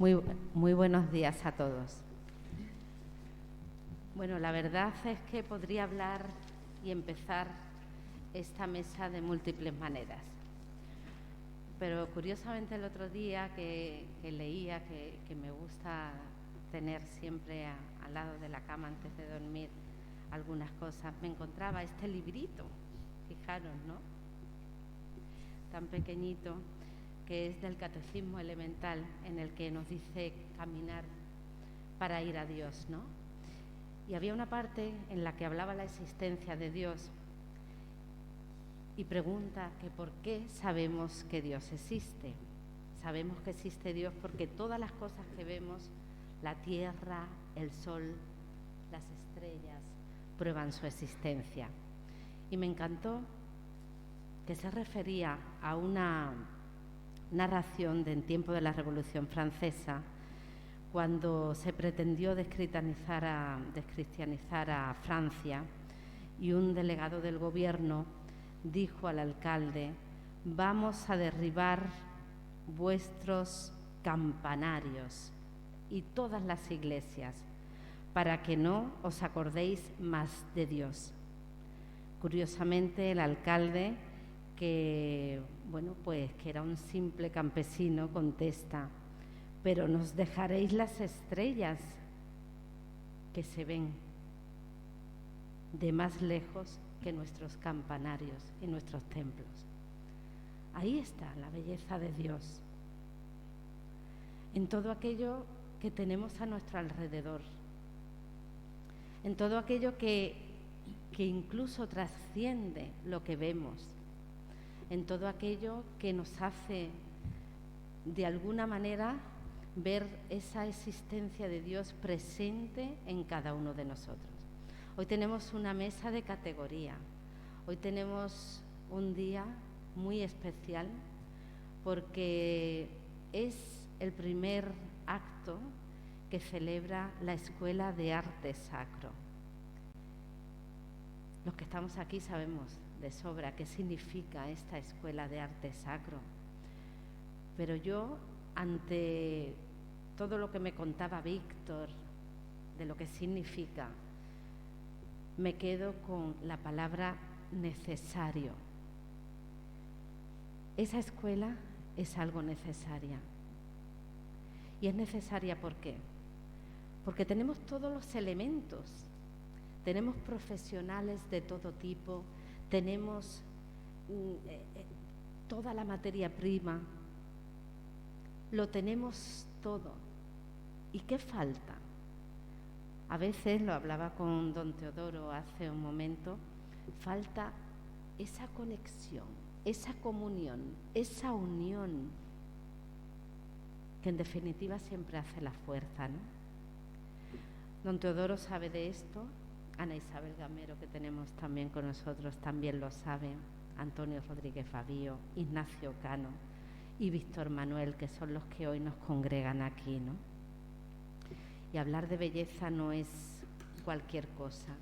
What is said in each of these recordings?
Muy buenos días a todos. Bueno, la verdad es que podría hablar y empezar esta mesa de múltiples maneras. Pero curiosamente el otro día que leía, que me gusta tener siempre al lado de la cama antes de dormir algunas cosas, me encontraba este librito, fijaros, ¿no? Tan pequeñito, que es del Catecismo Elemental, en el que nos dice caminar para ir a Dios, ¿no? Y había una parte en la que hablaba la existencia de Dios y pregunta que por qué sabemos que Dios existe. Sabemos que existe Dios porque todas las cosas que vemos, la tierra, el sol, las estrellas, prueban su existencia. Y me encantó que se refería a una narración de en tiempo de la Revolución Francesa, cuando se pretendió descristianizar a Francia, y un delegado del gobierno dijo al alcalde: vamos a derribar vuestros campanarios y todas las iglesias para que no os acordéis más de Dios. Curiosamente, el alcalde, que era un simple campesino, contesta: pero nos dejaréis las estrellas que se ven de más lejos que nuestros campanarios y nuestros templos. Ahí está la belleza de Dios, en todo aquello que tenemos a nuestro alrededor, en todo aquello que incluso trasciende lo que vemos, en todo aquello que nos hace de alguna manera ver esa existencia de Dios presente en cada uno de nosotros. Hoy tenemos una mesa de categoría, hoy tenemos un día muy especial porque es el primer acto que celebra la Escuela de Arte Sacro. Los que estamos aquí sabemos de sobra qué significa esta Escuela de Arte Sacro, pero yo, ante todo lo que me contaba Víctor de lo que significa, me quedo con la palabra necesario. Esa escuela es algo necesaria. Y es necesaria ¿por qué? Porque tenemos todos los elementos, tenemos profesionales de todo tipo, tenemos toda la materia prima, lo tenemos todo. ¿Y qué falta? A veces, lo hablaba con don Teodoro hace un momento, falta esa conexión, esa comunión, esa unión, que en definitiva siempre hace la fuerza, ¿no? Don Teodoro sabe de esto, Ana Isabel Gamero, que tenemos también con nosotros, también lo sabe, Antonio Rodríguez Fabío, Ignacio Cano y Víctor Manuel, que son los que hoy nos congregan aquí, ¿no? Y hablar de belleza no es cualquier cosa,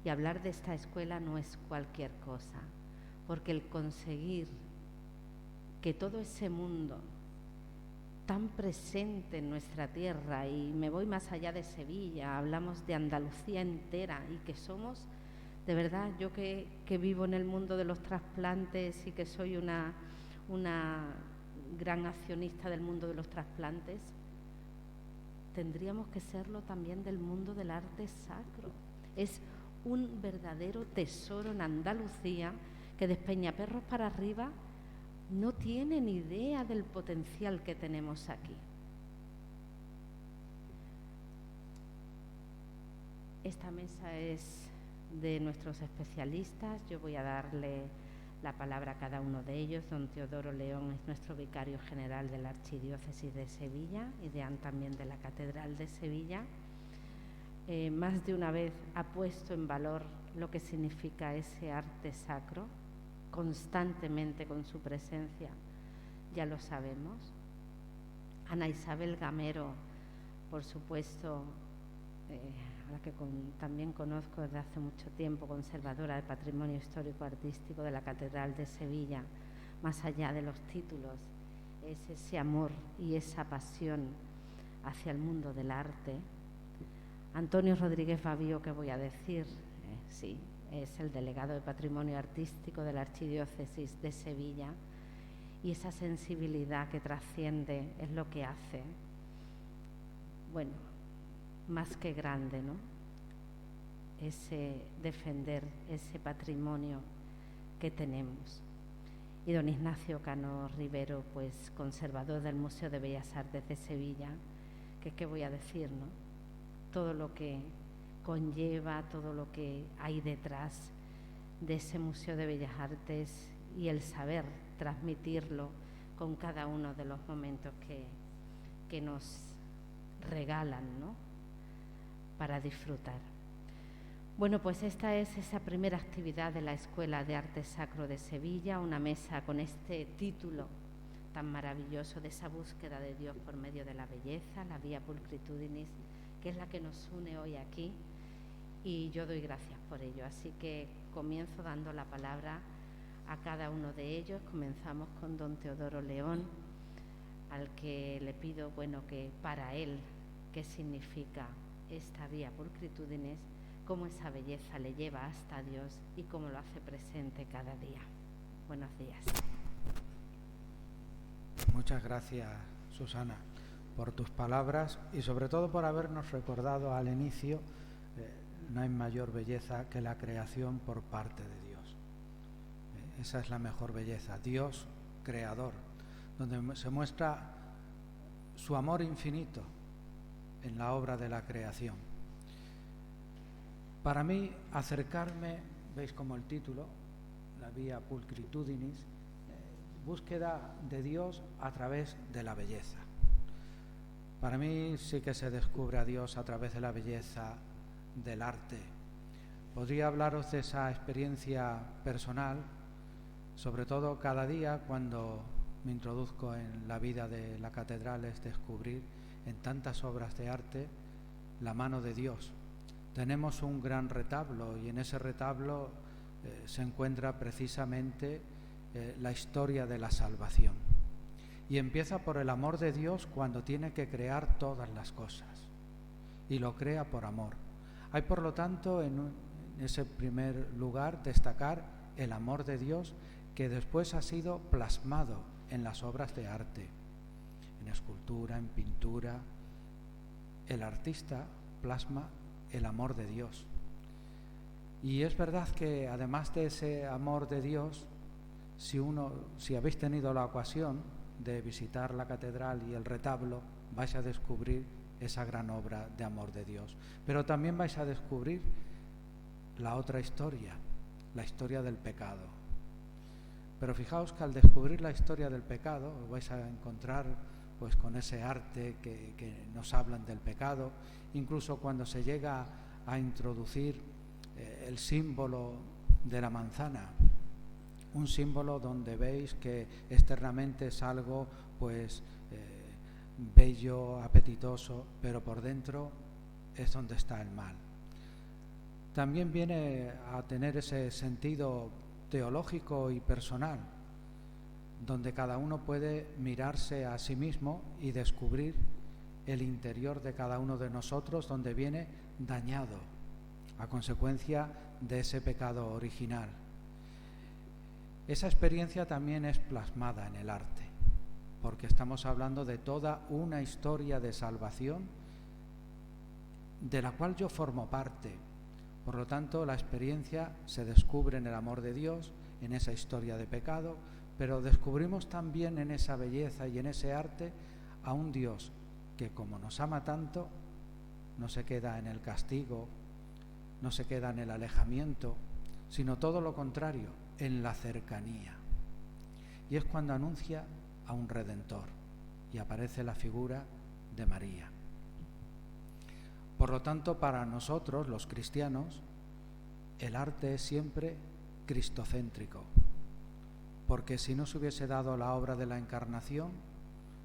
y hablar de esta escuela no es cualquier cosa, porque el conseguir que todo ese mundo tan presente en nuestra tierra, y me voy más allá de Sevilla, hablamos de Andalucía entera, y que somos, de verdad, yo que vivo en el mundo de los trasplantes y que soy una gran accionista del mundo de los trasplantes, tendríamos que serlo también del mundo del arte sacro. Es un verdadero tesoro en Andalucía que de Peñaperros para arriba no tienen idea del potencial que tenemos aquí. Esta mesa es de nuestros especialistas. Yo voy a darle la palabra a cada uno de ellos. Don Teodoro León es nuestro vicario general de la Archidiócesis de Sevilla y también de la Catedral de Sevilla. Más de una vez ha puesto en valor lo que significa ese arte sacro, constantemente con su presencia, ya lo sabemos. Ana Isabel Gamero, por supuesto, a la que también conozco desde hace mucho tiempo, conservadora del patrimonio histórico-artístico de la Catedral de Sevilla, más allá de los títulos, es ese amor y esa pasión hacia el mundo del arte. Antonio Rodríguez Babío, ¿qué voy a decir? Sí, es el delegado de Patrimonio Artístico de la Archidiócesis de Sevilla, y esa sensibilidad que trasciende es lo que hace, bueno, más que grande, ¿no? Ese defender ese patrimonio que tenemos. Y don Ignacio Cano Rivero, pues conservador del Museo de Bellas Artes de Sevilla, que qué voy a decir, ¿no? Todo lo que conlleva, todo lo que hay detrás de ese Museo de Bellas Artes y el saber transmitirlo con cada uno de los momentos que nos regalan, ¿no? Para disfrutar. Bueno, pues esta es esa primera actividad de la Escuela de Arte Sacro de Sevilla, una mesa con este título tan maravilloso de esa búsqueda de Dios por medio de la belleza, la Via Pulcritudinis, que es la que nos une hoy aquí, y yo doy gracias por ello. Así que comienzo dando la palabra a cada uno de ellos. Comenzamos con don Teodoro León, al que le pido, bueno, que para él, qué significa esta Via Pulcritudinis, cómo esa belleza le lleva hasta Dios y cómo lo hace presente cada día. Buenos días. Muchas gracias, Susana, por tus palabras y sobre todo por habernos recordado al inicio, no hay mayor belleza que la creación por parte de Dios. Esa es la mejor belleza, Dios creador, donde se muestra su amor infinito en la obra de la creación. Para mí, acercarme, veis como el título, la Via Pulcritudinis, búsqueda de Dios a través de la belleza. Para mí sí que se descubre a Dios a través de la belleza del arte. Podría hablaros de esa experiencia personal, sobre todo cada día cuando me introduzco en la vida de la catedral, es descubrir en tantas obras de arte la mano de Dios. Tenemos un gran retablo y en ese retablo se encuentra precisamente la historia de la salvación. Y empieza por el amor de Dios cuando tiene que crear todas las cosas y lo crea por amor. Hay, por lo tanto, en ese primer lugar destacar el amor de Dios que después ha sido plasmado en las obras de arte, en escultura, en pintura. El artista plasma el amor de Dios. Y es verdad que además de ese amor de Dios, si habéis tenido la ocasión de visitar la catedral y el retablo, vais a descubrir esa gran obra de amor de Dios. Pero también vais a descubrir la otra historia, la historia del pecado. Pero fijaos que al descubrir la historia del pecado, os vais a encontrar pues con ese arte que nos hablan del pecado, incluso cuando se llega a introducir el símbolo de la manzana, un símbolo donde veis que externamente es algo pues bello, apetitoso, pero por dentro es donde está el mal. También viene a tener ese sentido teológico y personal, donde cada uno puede mirarse a sí mismo y descubrir el interior de cada uno de nosotros, donde viene dañado a consecuencia de ese pecado original. Esa experiencia también es plasmada en el arte, porque estamos hablando de toda una historia de salvación de la cual yo formo parte. Por lo tanto, la experiencia se descubre en el amor de Dios, en esa historia de pecado, pero descubrimos también en esa belleza y en ese arte a un Dios que, como nos ama tanto, no se queda en el castigo, no se queda en el alejamiento, sino todo lo contrario, en la cercanía. Y es cuando anuncia a un Redentor y aparece la figura de María. Por lo tanto, para nosotros, los cristianos, el arte es siempre cristocéntrico, porque si no se hubiese dado la obra de la encarnación,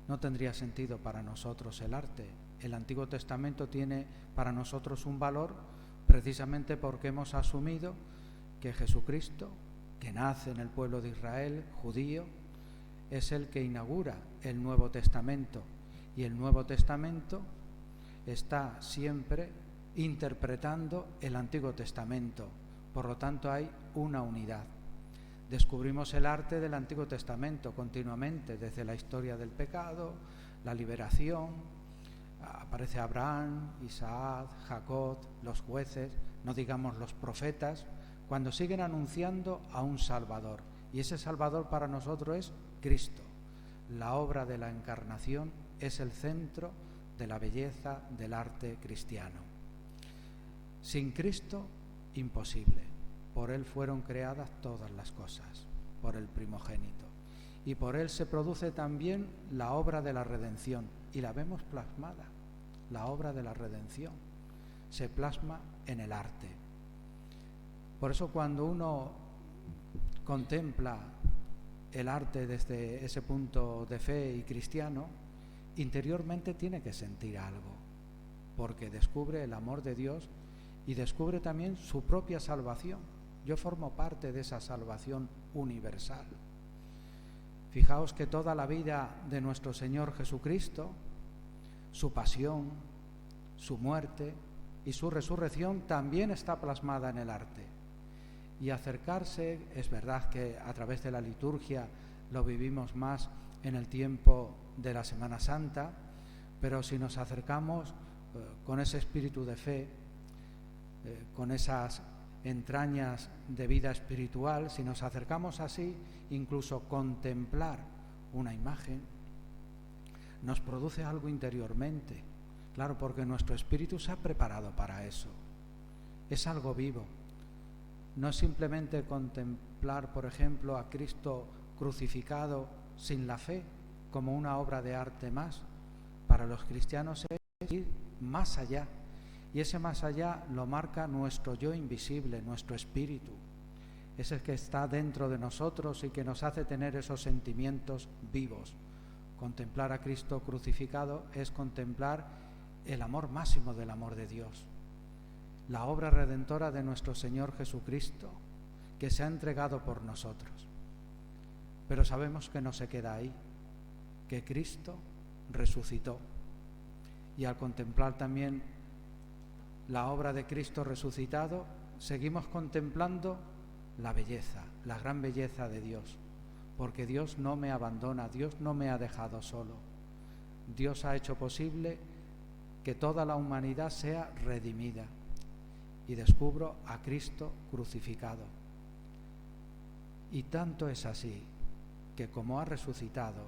no tendría sentido para nosotros el arte. El Antiguo Testamento tiene para nosotros un valor precisamente porque hemos asumido que Jesucristo, que nace en el pueblo de Israel, judío, es el que inaugura el Nuevo Testamento, y el Nuevo Testamento está siempre interpretando el Antiguo Testamento. Por lo tanto, hay una unidad. Descubrimos el arte del Antiguo Testamento continuamente, desde la historia del pecado, la liberación. Aparece Abraham, Isaac, Jacob, los jueces, no digamos los profetas, cuando siguen anunciando a un Salvador. Y ese Salvador para nosotros es Cristo. La obra de la encarnación es el centro de la belleza del arte cristiano. Sin Cristo, imposible. Por Él fueron creadas todas las cosas, por el primogénito. Y por Él se produce también la obra de la redención. Y la vemos plasmada. La obra de la redención se plasma en el arte. Por eso cuando uno contempla el arte desde ese punto de fe y cristiano, interiormente tiene que sentir algo, porque descubre el amor de Dios y descubre también su propia salvación. Yo formo parte de esa salvación universal. Fijaos que toda la vida de nuestro Señor Jesucristo, su pasión, su muerte y su resurrección también está plasmada en el arte. Y acercarse, es verdad que a través de la liturgia lo vivimos más en el tiempo de la Semana Santa, pero si nos acercamos con ese espíritu de fe, con esas entrañas de vida espiritual, si nos acercamos así, incluso contemplar una imagen nos produce algo interiormente. Claro, porque nuestro espíritu se ha preparado para eso. Es algo vivo. No es simplemente contemplar, por ejemplo, a Cristo crucificado sin la fe como una obra de arte más. Para los cristianos es ir más allá. Y ese más allá lo marca nuestro yo invisible, nuestro espíritu. Es el que está dentro de nosotros y que nos hace tener esos sentimientos vivos. Contemplar a Cristo crucificado es contemplar el amor máximo del amor de Dios. La obra redentora de nuestro Señor Jesucristo, que se ha entregado por nosotros. Pero sabemos que no se queda ahí, que Cristo resucitó. Y al contemplar también la obra de Cristo resucitado, seguimos contemplando la belleza, la gran belleza de Dios, porque Dios no me abandona, Dios no me ha dejado solo. Dios ha hecho posible que toda la humanidad sea redimida, y descubro a Cristo crucificado. Y tanto es así que como ha resucitado,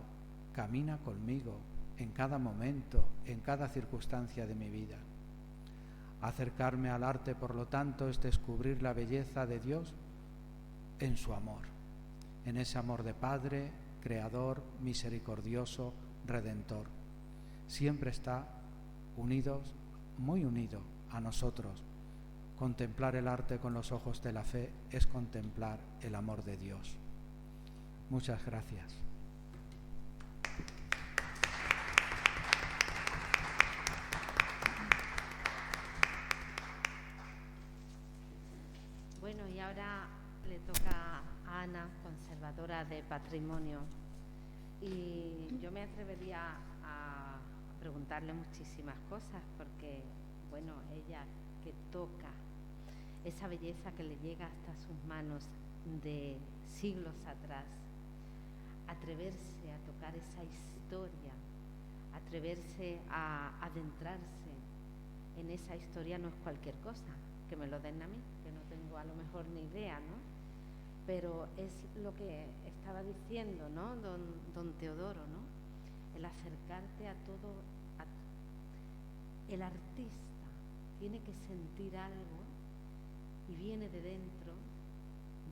camina conmigo en cada momento, en cada circunstancia de mi vida. Acercarme al arte, por lo tanto, es descubrir la belleza de Dios en su amor, en ese amor de Padre, Creador, misericordioso, Redentor. Siempre está unidos, muy unido a nosotros. Contemplar el arte con los ojos de la fe es contemplar el amor de Dios. Muchas gracias. Bueno, y ahora le toca a Ana, conservadora de patrimonio, y yo me atrevería a preguntarle muchísimas cosas, porque, bueno, ella que toca esa belleza que le llega hasta sus manos de siglos atrás, atreverse a tocar esa historia, atreverse a adentrarse en esa historia no es cualquier cosa. Que me lo den a mí, que no tengo a lo mejor ni idea, ¿no? Pero es lo que estaba diciendo, ¿no? Don Teodoro, ¿no? El acercarte a todo. El artista tiene que sentir algo y viene de dentro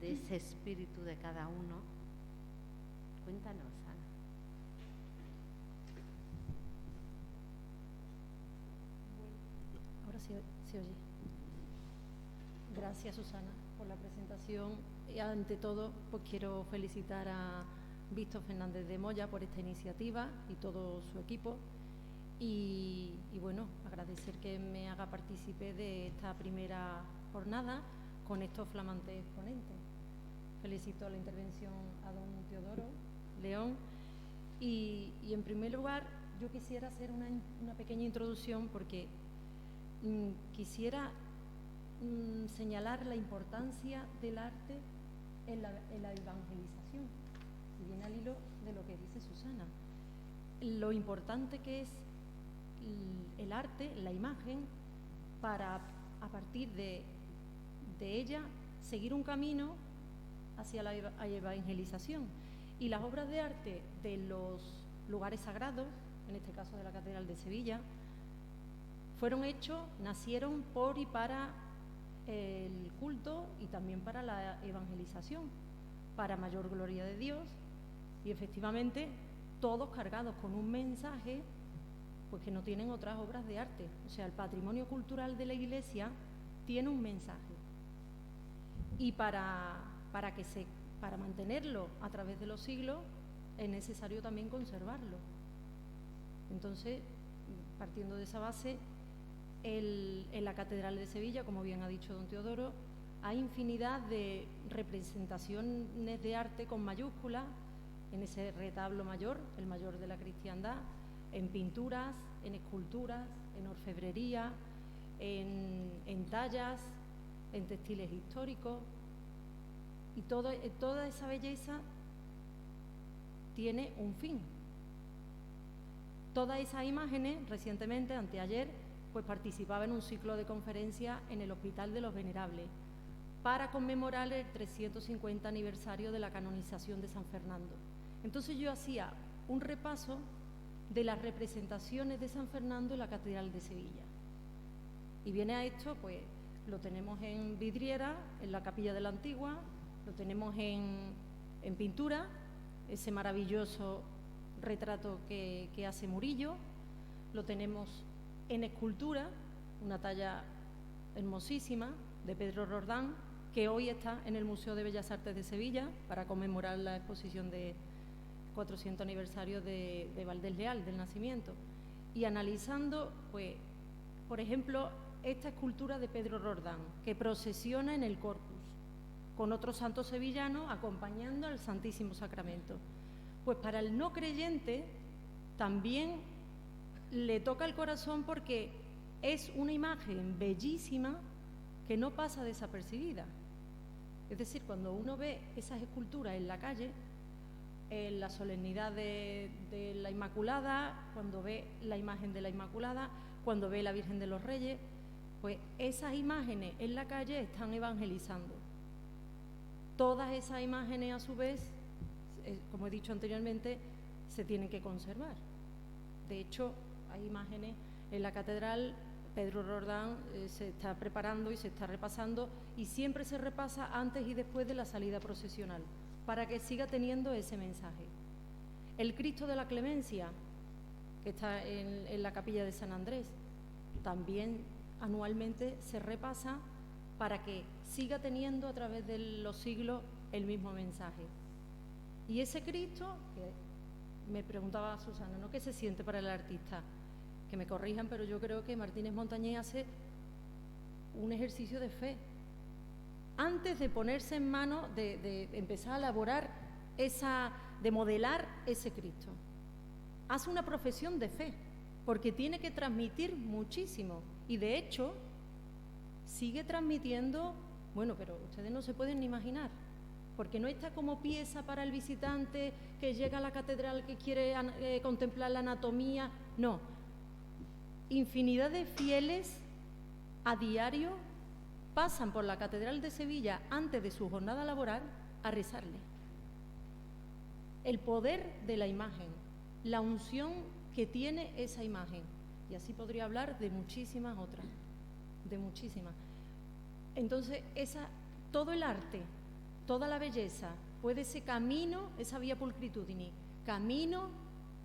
de ese espíritu de cada uno. Cuéntanos, Ana. Ahora sí se oye. Gracias, Susana, por la presentación. Y ante todo, pues quiero felicitar a Víctor Fernández de Moya por esta iniciativa y todo su equipo. Y bueno, agradecer que me haga partícipe de esta primera jornada con estos flamantes ponentes. Felicito la intervención a don Teodoro León Y en primer lugar, yo quisiera hacer una pequeña introducción porque quisiera señalar la importancia del arte en la evangelización, y viene al hilo de lo que dice Susana. Lo importante que es el arte, la imagen, para a partir de ella seguir un camino hacia la evangelización. Y las obras de arte de los lugares sagrados, en este caso de la Catedral de Sevilla, nacieron por y para el culto y también para la evangelización, para mayor gloria de Dios, y efectivamente todos cargados con un mensaje pues que no tienen otras obras de arte. O sea, el patrimonio cultural de la Iglesia tiene un mensaje, y para mantenerlo a través de los siglos es necesario también conservarlo. Entonces, partiendo de esa base, en la Catedral de Sevilla, como bien ha dicho don Teodoro, hay infinidad de representaciones de arte con mayúsculas en ese retablo mayor, el mayor de la cristiandad, en pinturas, en esculturas, en orfebrería, en tallas, en textiles históricos, y toda esa belleza tiene un fin. Todas esas imágenes, recientemente, anteayer, pues participaba en un ciclo de conferencias en el Hospital de los Venerables para conmemorar el 350 aniversario de la canonización de San Fernando. Entonces yo hacía un repaso de las representaciones de San Fernando en la Catedral de Sevilla. Y viene a esto, pues lo tenemos en vidriera, en la Capilla de la Antigua, lo tenemos en pintura, ese maravilloso retrato que hace Murillo, lo tenemos en escultura, una talla hermosísima de Pedro Roldán, que hoy está en el Museo de Bellas Artes de Sevilla para conmemorar la exposición de 400 aniversario de Valdés Leal, del nacimiento. Y analizando, pues, por ejemplo, esta escultura de Pedro Roldán, que procesiona en el Corpus, con otros santos sevillanos acompañando al Santísimo Sacramento. Pues para el no creyente también le toca el corazón, porque es una imagen bellísima que no pasa desapercibida. Es decir, cuando uno ve esas esculturas en la calle, en la solemnidad de la Inmaculada, cuando ve la imagen de la Inmaculada, cuando ve la Virgen de los Reyes, pues esas imágenes en la calle están evangelizando. Todas esas imágenes, a su vez, como he dicho anteriormente, se tienen que conservar. De hecho, hay imágenes en la catedral. Pedro Roldán se está preparando y se está repasando, y siempre se repasa antes y después de la salida procesional, para que siga teniendo ese mensaje. El Cristo de la Clemencia, que está en la capilla de San Andrés, también anualmente se repasa para que siga teniendo a través de los siglos el mismo mensaje. Y ese Cristo, que me preguntaba Susana, ¿no?, ¿qué se siente para el artista? Que me corrijan, pero yo creo que Martínez Montañés hace un ejercicio de fe. Antes de ponerse en manos de empezar a elaborar de modelar ese Cristo, hace una profesión de fe, porque tiene que transmitir muchísimo, y de hecho sigue transmitiendo, bueno, pero ustedes no se pueden ni imaginar, porque no está como pieza para el visitante que llega a la catedral, que quiere contemplar la anatomía, no. Infinidad de fieles a diario pasan por la Catedral de Sevilla antes de su jornada laboral a rezarle. El poder de la imagen, la unción que tiene esa imagen, y así podría hablar de muchísimas otras, de muchísimas. Entonces, todo el arte, toda la belleza, puede ese camino, esa vía pulcritudini, camino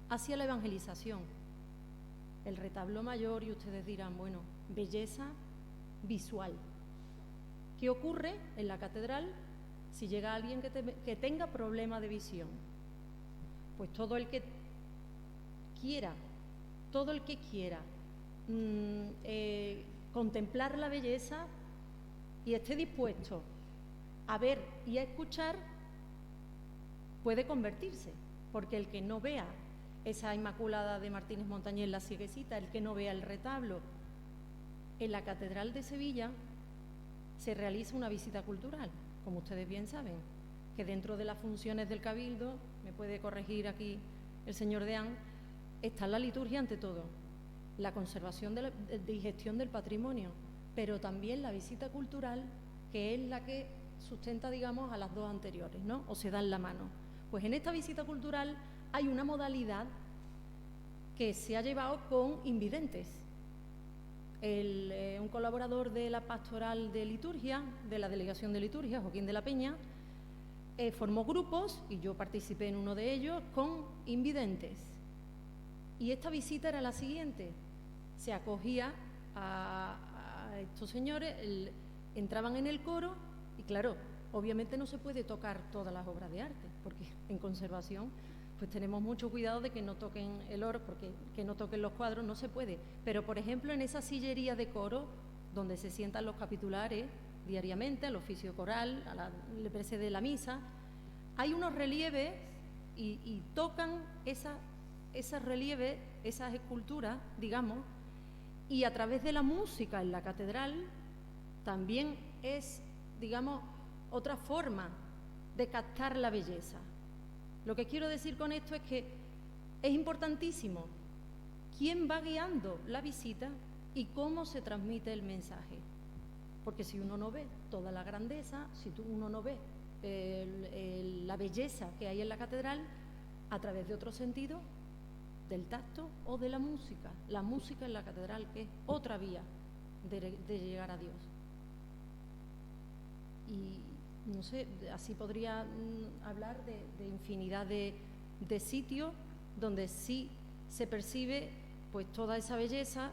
hacia la evangelización. El retablo mayor, y ustedes dirán, bueno, belleza visual. ¿Qué ocurre en la catedral si llega alguien que tenga problema de visión? Pues todo el que quiera contemplar la belleza y esté dispuesto a ver y a escuchar, puede convertirse, porque el que no vea esa Inmaculada de Martínez Montañés, la Cieguecita, el que no vea el retablo. En la Catedral de Sevilla se realiza una visita cultural, como ustedes bien saben, que dentro de las funciones del Cabildo, me puede corregir aquí el señor Deán, está la liturgia ante todo, la conservación y gestión del patrimonio, pero también la visita cultural, que es la que sustenta, digamos, a las dos anteriores, ¿no? O se dan la mano. Pues en esta visita cultural hay una modalidad que se ha llevado con invidentes. Un colaborador de la Pastoral de Liturgia, de la Delegación de Liturgia, Joaquín de la Peña, formó grupos, y yo participé en uno de ellos, con invidentes. Y esta visita era la siguiente: se acogía a estos señores, entraban en el coro y, claro, obviamente no se puede tocar todas las obras de arte, porque en conservación pues tenemos mucho cuidado de que no toquen el oro, porque que no toquen los cuadros no se puede. Pero, por ejemplo, en esa sillería de coro, donde se sientan los capitulares diariamente, al oficio coral, le precede la misa, hay unos relieves y tocan esos relieves, esas esculturas, digamos, y a través de la música en la catedral también es, digamos, otra forma de captar la belleza. Lo que quiero decir con esto es que es importantísimo quién va guiando la visita y cómo se transmite el mensaje. Porque si uno no ve toda la grandeza, si uno no ve la belleza que hay en la catedral, a través de otro sentido, del tacto o de la música en la catedral, que es otra vía de llegar a Dios. Y no sé, así podría hablar de infinidad de sitios donde sí se percibe pues toda esa belleza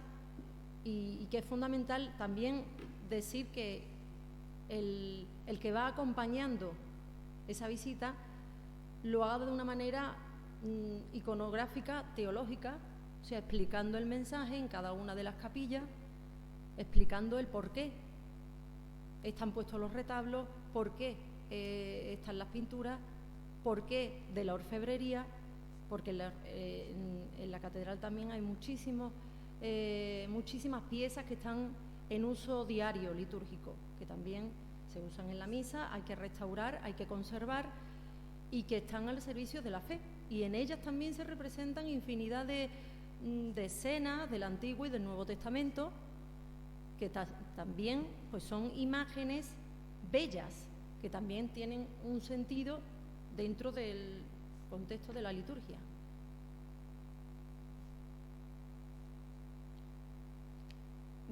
y que es fundamental también decir que el que va acompañando esa visita lo haga de una manera iconográfica, teológica, o sea, explicando el mensaje en cada una de las capillas, explicando el por qué están puestos los retablos, por qué están las pinturas, por qué de la orfebrería, porque en la catedral también hay muchísimas piezas que están en uso diario litúrgico, que también se usan en la misa, hay que restaurar, hay que conservar y que están al servicio de la fe. Y en ellas también se representan infinidad de escenas del Antiguo y del Nuevo Testamento, que también pues son imágenes bellas, que también tienen un sentido dentro del contexto de la liturgia.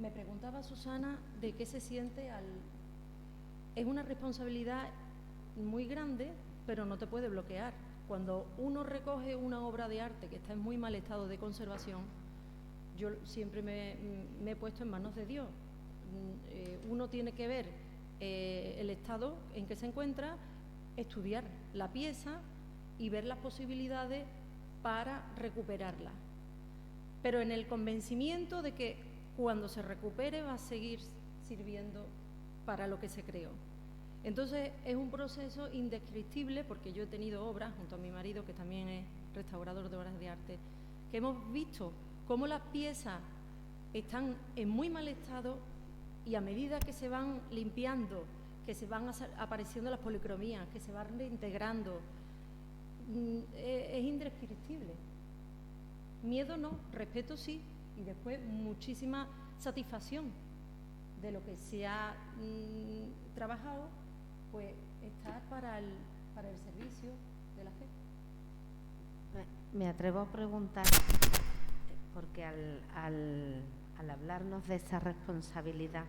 Me preguntaba Susana de qué se siente Es una responsabilidad muy grande, pero no te puede bloquear. Cuando uno recoge una obra de arte que está en muy mal estado de conservación, yo siempre me he puesto en manos de Dios. Uno tiene que ver el estado en que se encuentra, estudiar la pieza y ver las posibilidades para recuperarla. Pero en el convencimiento de que cuando se recupere va a seguir sirviendo para lo que se creó. Entonces es un proceso indescriptible, porque yo he tenido obras junto a mi marido, que también es restaurador de obras de arte, que hemos visto cómo las piezas están en muy mal estado y a medida que se van limpiando, que se van apareciendo las policromías, que se van reintegrando, es indescriptible. Miedo no, respeto sí, y después muchísima satisfacción de lo que se ha trabajado, pues estar para el servicio de la fe. Me atrevo a preguntar, porque al hablarnos de esa responsabilidad,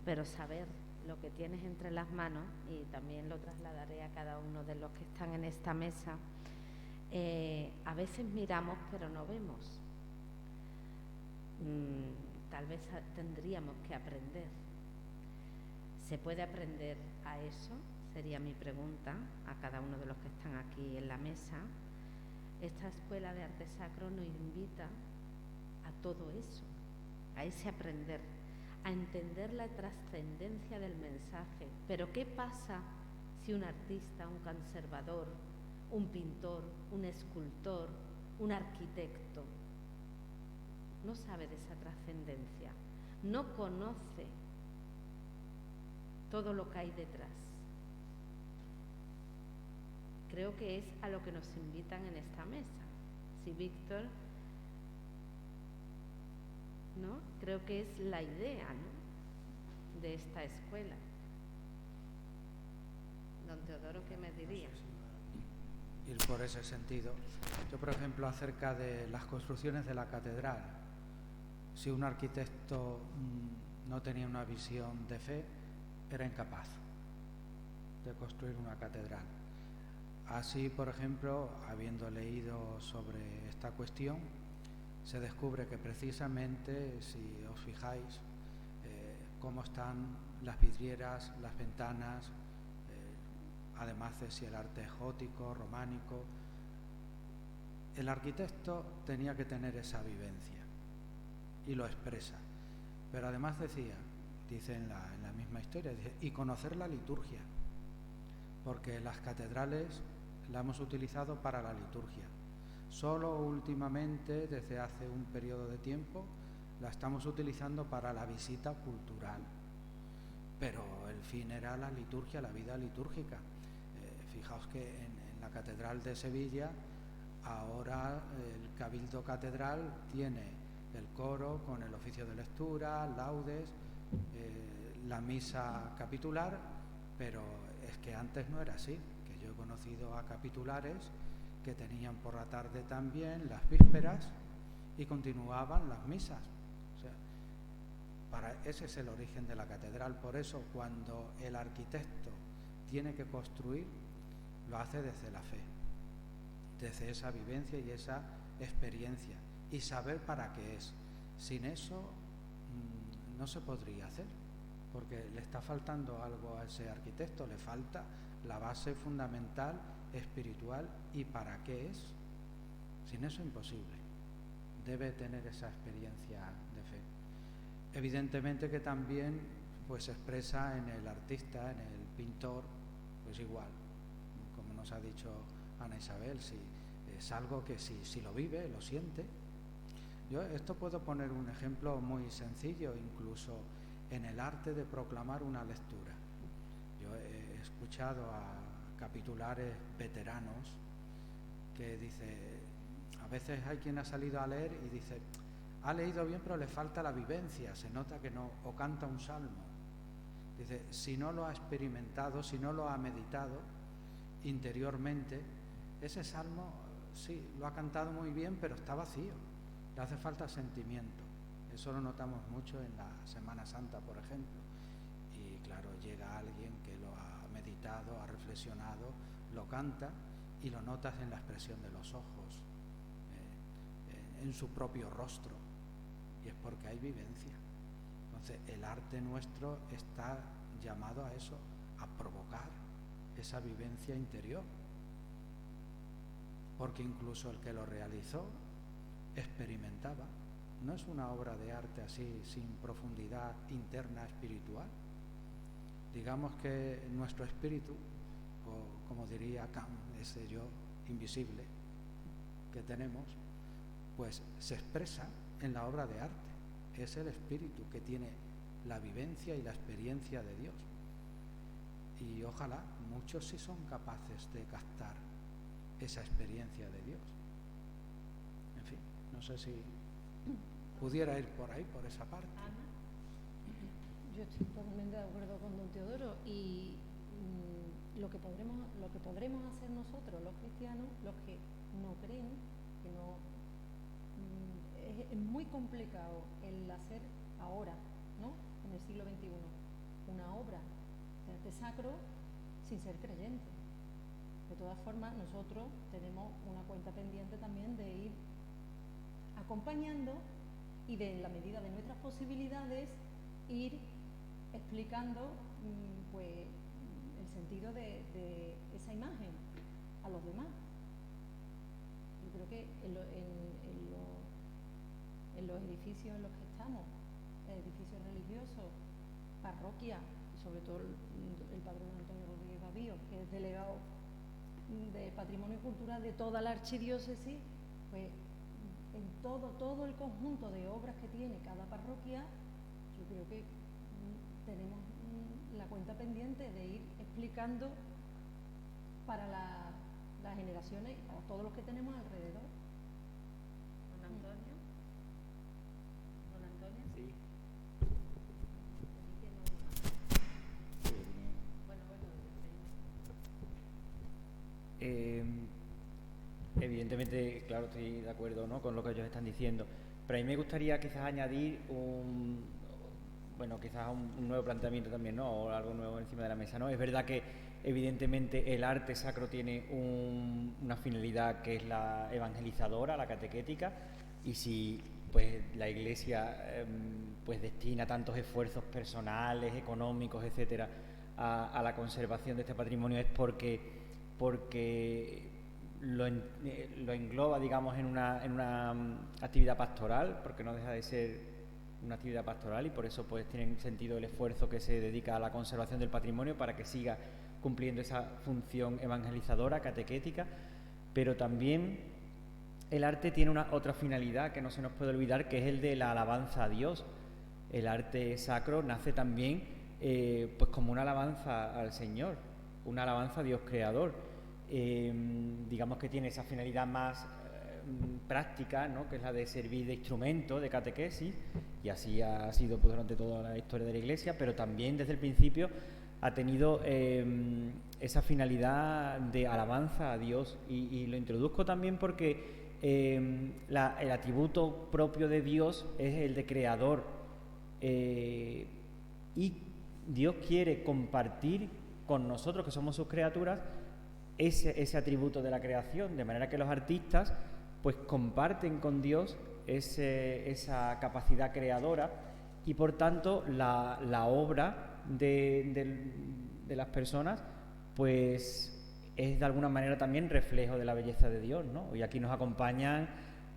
pero saber lo que tienes entre las manos, y también lo trasladaré a cada uno de los que están en esta mesa, a veces miramos pero no vemos. Tal vez tendríamos que aprender. ¿Se puede aprender a eso? Sería mi pregunta a cada uno de los que están aquí en la mesa. Esta Escuela de Arte Sacro nos invita a todo eso, a ese aprender, a entender la trascendencia del mensaje. Pero ¿qué pasa si un artista, un conservador, un pintor, un escultor, un arquitecto no sabe de esa trascendencia, no conoce todo lo que hay detrás. Creo que es a lo que nos invitan en esta mesa. Si Víctor, ¿no? Creo que es la idea, ¿no?, de esta escuela. Don Teodoro, ¿qué me diría? Ir por ese sentido. Yo, por ejemplo, acerca de las construcciones de la catedral, si un arquitecto no tenía una visión de fe, era incapaz de construir una catedral. Así, por ejemplo, habiendo leído sobre esta cuestión, se descubre que precisamente, si os fijáis, cómo están las vidrieras, las ventanas, además de si el arte es gótico, románico, el arquitecto tenía que tener esa vivencia y lo expresa. Pero además dice en la misma historia, dice, y conocer la liturgia, porque las catedrales la hemos utilizado para la liturgia. Solo últimamente, desde hace un periodo de tiempo, la estamos utilizando para la visita cultural. Pero el fin era la liturgia, la vida litúrgica. Fijaos que en la Catedral de Sevilla, ahora el Cabildo Catedral tiene el coro con el oficio de lectura, laudes, la misa capitular, pero es que antes no era así, que yo he conocido a capitulares que tenían por la tarde también las vísperas y continuaban las misas. O sea, ese es el origen de la catedral. Por eso, cuando el arquitecto tiene que construir, lo hace desde la fe, desde esa vivencia y esa experiencia, y saber para qué es. Sin eso no se podría hacer, porque le está faltando algo a ese arquitecto, le falta la base fundamental espiritual y para qué es. Sin eso imposible. Debe tener esa experiencia de fe. Evidentemente que también pues se expresa en el artista, en el pintor, pues igual, como nos ha dicho Ana Isabel, si es algo que si lo vive, lo siente. Yo esto puedo poner un ejemplo muy sencillo, incluso en el arte de proclamar una lectura. Yo he escuchado a capitulares veteranos que dice, a veces hay quien ha salido a leer y dice, ha leído bien pero le falta la vivencia, se nota que no, o canta un salmo. Dice, si no lo ha experimentado, si no lo ha meditado interiormente, ese salmo sí, lo ha cantado muy bien, pero está vacío, le hace falta sentimiento. Eso lo notamos mucho en la Semana Santa, por ejemplo. Y claro, llega alguien que lo ha meditado, ha reflexionado, lo canta y lo notas en la expresión de los ojos, en su propio rostro, y es porque hay vivencia. Entonces el arte nuestro está llamado a eso, a provocar esa vivencia interior, porque incluso el que lo realizó experimentaba. No es una obra de arte así sin profundidad interna espiritual. Digamos que nuestro espíritu, o como diría Kant, ese yo invisible que tenemos, pues se expresa en la obra de arte. Es el espíritu que tiene la vivencia y la experiencia de Dios. Y ojalá muchos sí son capaces de captar esa experiencia de Dios. En fin, no sé si pudiera ir por ahí, por esa parte. Ana. Yo estoy totalmente de acuerdo con don Teodoro, y lo que podremos hacer nosotros, los cristianos, los que no creen, que no es muy complicado el hacer ahora, ¿no?, en el siglo XXI, una obra de arte sacro sin ser creyente. De todas formas, nosotros tenemos una cuenta pendiente también de ir acompañando y, de en la medida de nuestras posibilidades, ir explicando pues el sentido de esa imagen a los demás. Yo creo que en los edificios en los que estamos, edificios religiosos, parroquias, sobre todo el padre Antonio Rodríguez Babío, que es delegado de Patrimonio Cultural de toda la archidiócesis, pues en todo el conjunto de obras que tiene cada parroquia, yo creo que tenemos la cuenta pendiente de ir explicando para las generaciones y para todos los que tenemos alrededor. ¿Don Antonio? ¿Don Antonio? Sí. Evidentemente, claro, estoy de acuerdo, ¿no?, con lo que ellos están diciendo, pero a mí me gustaría quizás añadir un nuevo planteamiento también, ¿no?, o algo nuevo encima de la mesa, ¿no? Es verdad que evidentemente el arte sacro tiene una finalidad que es la evangelizadora, la catequética, y si pues la Iglesia pues destina tantos esfuerzos personales, económicos, etcétera, a la conservación de este patrimonio, es porque lo engloba, digamos, en una actividad pastoral, porque no deja de ser una actividad pastoral, y por eso pues tiene sentido el esfuerzo que se dedica a la conservación del patrimonio para que siga cumpliendo esa función evangelizadora, catequética. Pero también el arte tiene otra finalidad que no se nos puede olvidar, que es el de la alabanza a Dios. El arte sacro nace también pues como una alabanza al Señor, una alabanza a Dios creador. Digamos que tiene esa finalidad más práctica, ¿no?, que es la de servir de instrumento de catequesis, y así ha sido pues durante toda la historia de la Iglesia, pero también desde el principio ha tenido esa finalidad de alabanza a Dios, y lo introduzco también porque el atributo propio de Dios es el de creador, y Dios quiere compartir con nosotros, que somos sus criaturas, ese atributo de la creación, de manera que los artistas pues comparten con Dios esa capacidad creadora, y por tanto la obra de las personas pues es de alguna manera también reflejo de la belleza de Dios, ¿no? Hoy aquí nos acompañan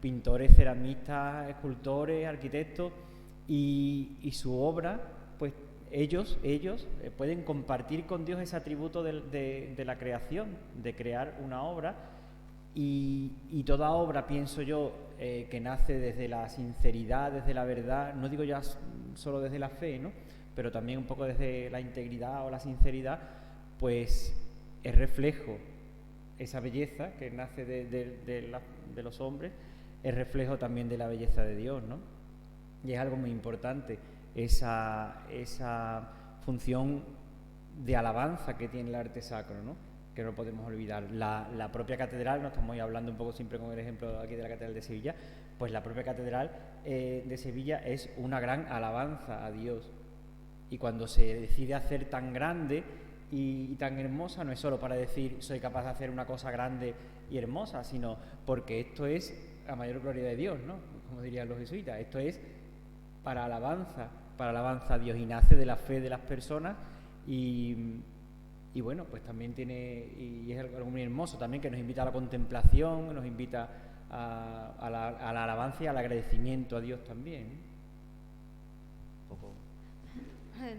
pintores, ceramistas, escultores, arquitectos, y su obra, pues ellos pueden compartir con Dios ese atributo de la creación, de crear una obra, y toda obra, pienso yo, que nace desde la sinceridad, desde la verdad, no digo ya solo desde la fe, ¿no?, pero también un poco desde la integridad o la sinceridad, pues es reflejo, esa belleza que nace de los hombres, es reflejo también de la belleza de Dios, ¿no? Y es algo muy importante esa función de alabanza que tiene el arte sacro, ¿no?, que no podemos olvidar. La propia catedral, no estamos hablando un poco siempre con el ejemplo aquí de la Catedral de Sevilla, pues la propia Catedral de Sevilla es una gran alabanza a Dios, y cuando se decide hacer tan grande y tan hermosa, no es solo para decir soy capaz de hacer una cosa grande y hermosa, sino porque esto es a mayor gloria de Dios, ¿no?, como dirían los jesuitas. Esto es para alabanza a Dios, y nace de la fe de las personas, y bueno, pues también y es algo muy hermoso también, que nos invita a la contemplación, nos invita a la alabanza y al agradecimiento a Dios también.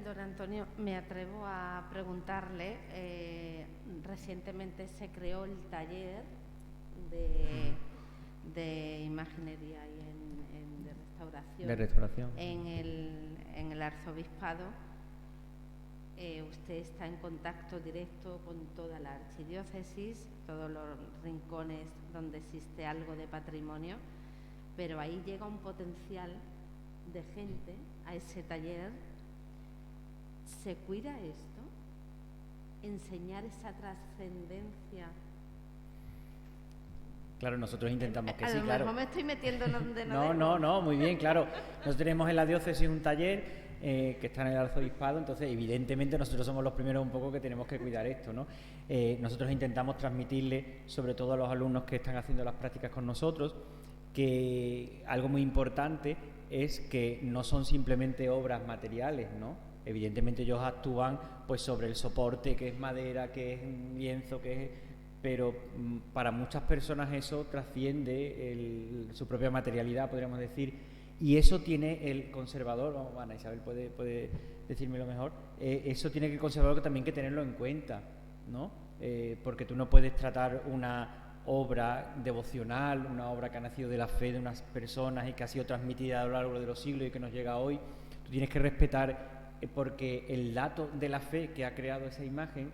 Don Antonio, me atrevo a preguntarle, recientemente se creó el taller de imaginería y de restauración en el arzobispado. Usted está en contacto directo con toda la archidiócesis, todos los rincones donde existe algo de patrimonio, pero ahí llega un potencial de gente a ese taller. ¿Se cuida esto? ¿Enseñar esa trascendencia? Claro, nosotros intentamos que sí, claro. A lo mejor me estoy metiendo donde no, muy bien, claro. Nosotros tenemos en la diócesis un taller que está en el arzobispado, entonces evidentemente nosotros somos los primeros un poco que tenemos que cuidar esto, ¿no? Nosotros intentamos transmitirle, sobre todo a los alumnos que están haciendo las prácticas con nosotros, que algo muy importante es que no son simplemente obras materiales, ¿no? Evidentemente ellos actúan pues sobre el soporte, que es madera, que es un lienzo, pero para muchas personas eso trasciende su propia materialidad, podríamos decir, y eso tiene el conservador, Ana Isabel puede decírmelo mejor, eso tiene el conservador también que tenerlo en cuenta, ¿no? Porque tú no puedes tratar obra devocional, una obra que ha nacido de la fe de unas personas y que ha sido transmitida a lo largo de los siglos y que nos llega hoy, tú tienes que respetar, porque el dato de la fe que ha creado esa imagen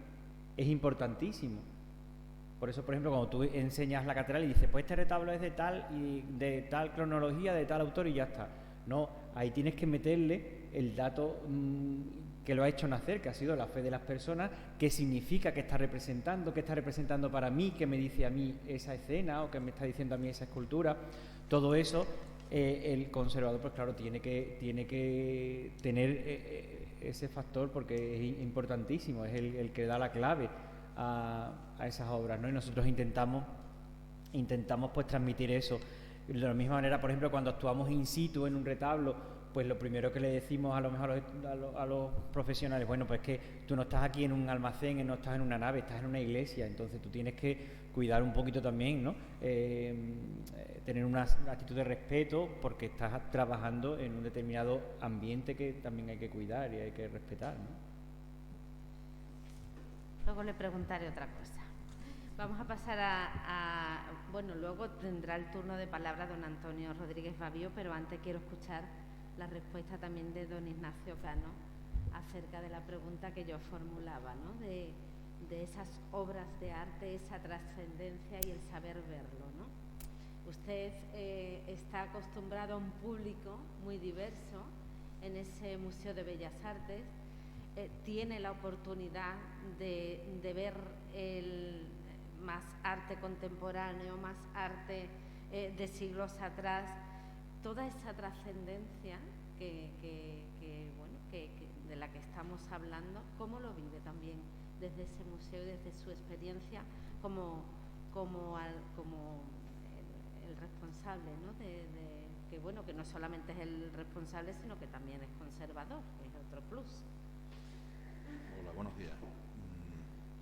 es importantísimo. Por eso, por ejemplo, cuando tú enseñas la catedral y dices, pues este retablo es de tal cronología, de tal autor y ya está. No, ahí tienes que meterle el dato que lo ha hecho nacer, que ha sido la fe de las personas, qué significa, qué está representando para mí, qué me dice a mí esa escena o qué me está diciendo a mí esa escultura. Todo eso, el conservador, pues claro, tiene que tener ese factor, porque es importantísimo, es el que da la clave a esas obras, ¿no? Y nosotros intentamos pues transmitir eso. De la misma manera, por ejemplo, cuando actuamos in situ en un retablo, pues lo primero que le decimos a lo mejor a los profesionales, bueno, pues que tú no estás aquí en un almacén, no estás en una nave, estás en una iglesia, entonces tú tienes que cuidar un poquito también, ¿no? Tener una actitud de respeto, porque estás trabajando en un determinado ambiente que también hay que cuidar y hay que respetar, ¿no? Luego le preguntaré otra cosa. Vamos a pasar bueno, luego tendrá el turno de palabra don Antonio Rodríguez Babío, pero antes quiero escuchar la respuesta también de don Ignacio Cano acerca de la pregunta que yo formulaba, ¿no? De esas obras de arte, esa trascendencia y el saber verlo, ¿no? Usted está acostumbrado a un público muy diverso en ese Museo de Bellas Artes, tiene la oportunidad de ver más arte contemporáneo, más arte de siglos atrás, toda esa trascendencia de la que estamos hablando. ¿Cómo lo vive también desde ese museo y desde su experiencia como el responsable, ¿no? Que no solamente es el responsable, sino que también es conservador, que es otro plus? Hola, buenos días.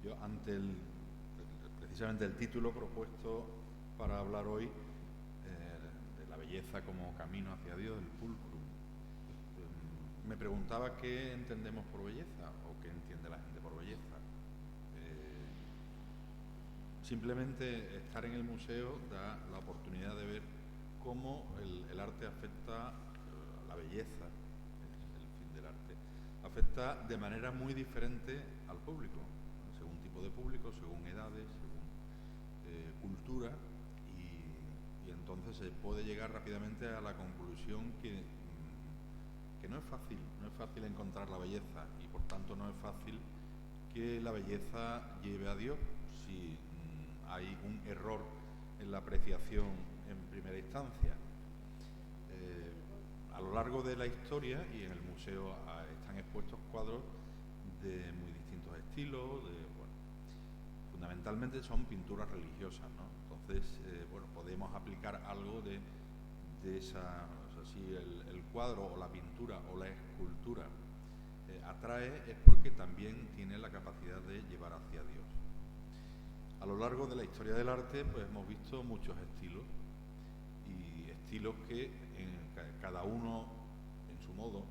Yo, ante precisamente el título propuesto para hablar hoy, de la belleza como camino hacia Dios, el pulcrum, me preguntaba qué entendemos por belleza o qué entiende la gente por belleza. Simplemente estar en el museo da la oportunidad de ver cómo el arte afecta la belleza, el fin del arte, afecta de manera muy diferente al público, según tipo de público, según edades, según cultura, y entonces se puede llegar rápidamente a la conclusión que no es fácil encontrar la belleza, y por tanto no es fácil que la belleza lleve a Dios si hay un error en la apreciación en primera instancia. A lo largo de la historia, y en el museo están expuestos cuadros de muy distintos estilos, fundamentalmente son pinturas religiosas, ¿no? Entonces, podemos aplicar algo de esa, o sea, si el cuadro o la pintura o la escultura atrae, es porque también tiene la capacidad de llevar hacia Dios. A lo largo de la historia del arte, pues hemos visto muchos estilos, y estilos que cada uno en su modo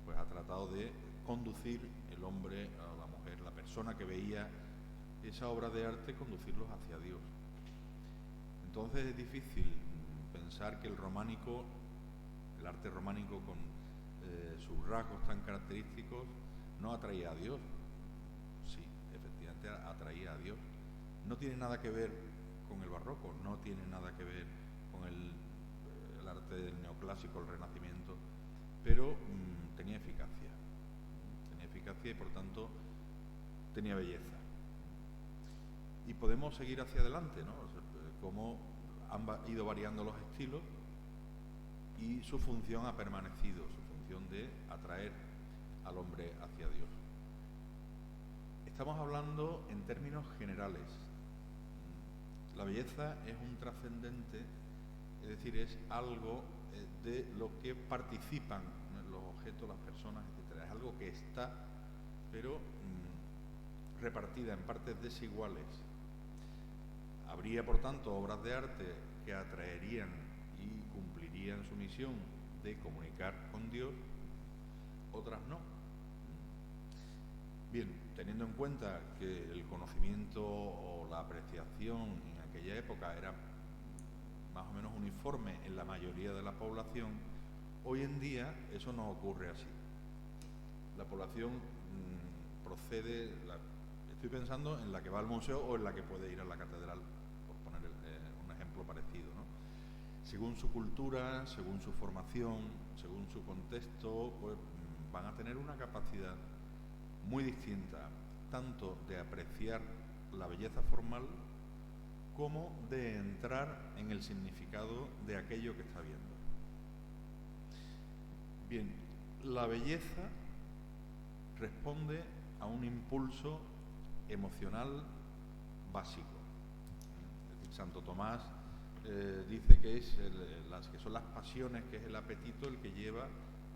pues ha tratado de conducir el hombre a la mujer, la persona que veía esa obra de arte, conducirlos hacia Dios. Entonces es difícil pensar que el arte románico con sus rasgos tan característicos no atraía a Dios. Sí, efectivamente atraía a Dios. No tiene nada que ver con el barroco, no tiene nada que ver con el arte del neoclásico, el renacimiento, pero tenía eficacia y por tanto tenía belleza. Y podemos seguir hacia adelante, ¿no? O sea, cómo han ido variando los estilos y su función ha permanecido, su función de atraer al hombre hacia Dios. Estamos hablando en términos generales. La belleza es un trascendente, es decir, es algo de lo que participan los objetos, las personas, etc. Es algo que está, pero repartida en partes desiguales. Habría, por tanto, obras de arte que atraerían y cumplirían su misión de comunicar con Dios, otras no. Bien, teniendo en cuenta que el conocimiento o la apreciación en aquella época era más o menos uniforme en la mayoría de la población, hoy en día eso no ocurre así. La población procede, estoy pensando en la que va al museo o en la que puede ir a la catedral, por poner un ejemplo parecido, ¿no? Según su cultura, según su formación, según su contexto, pues van a tener una capacidad muy distinta, tanto de apreciar la belleza formal como de entrar en el significado de aquello que está viendo. Bien, la belleza responde a un impulso emocional básico. Es decir, Santo Tomás dice que son las pasiones, que es el apetito, el que lleva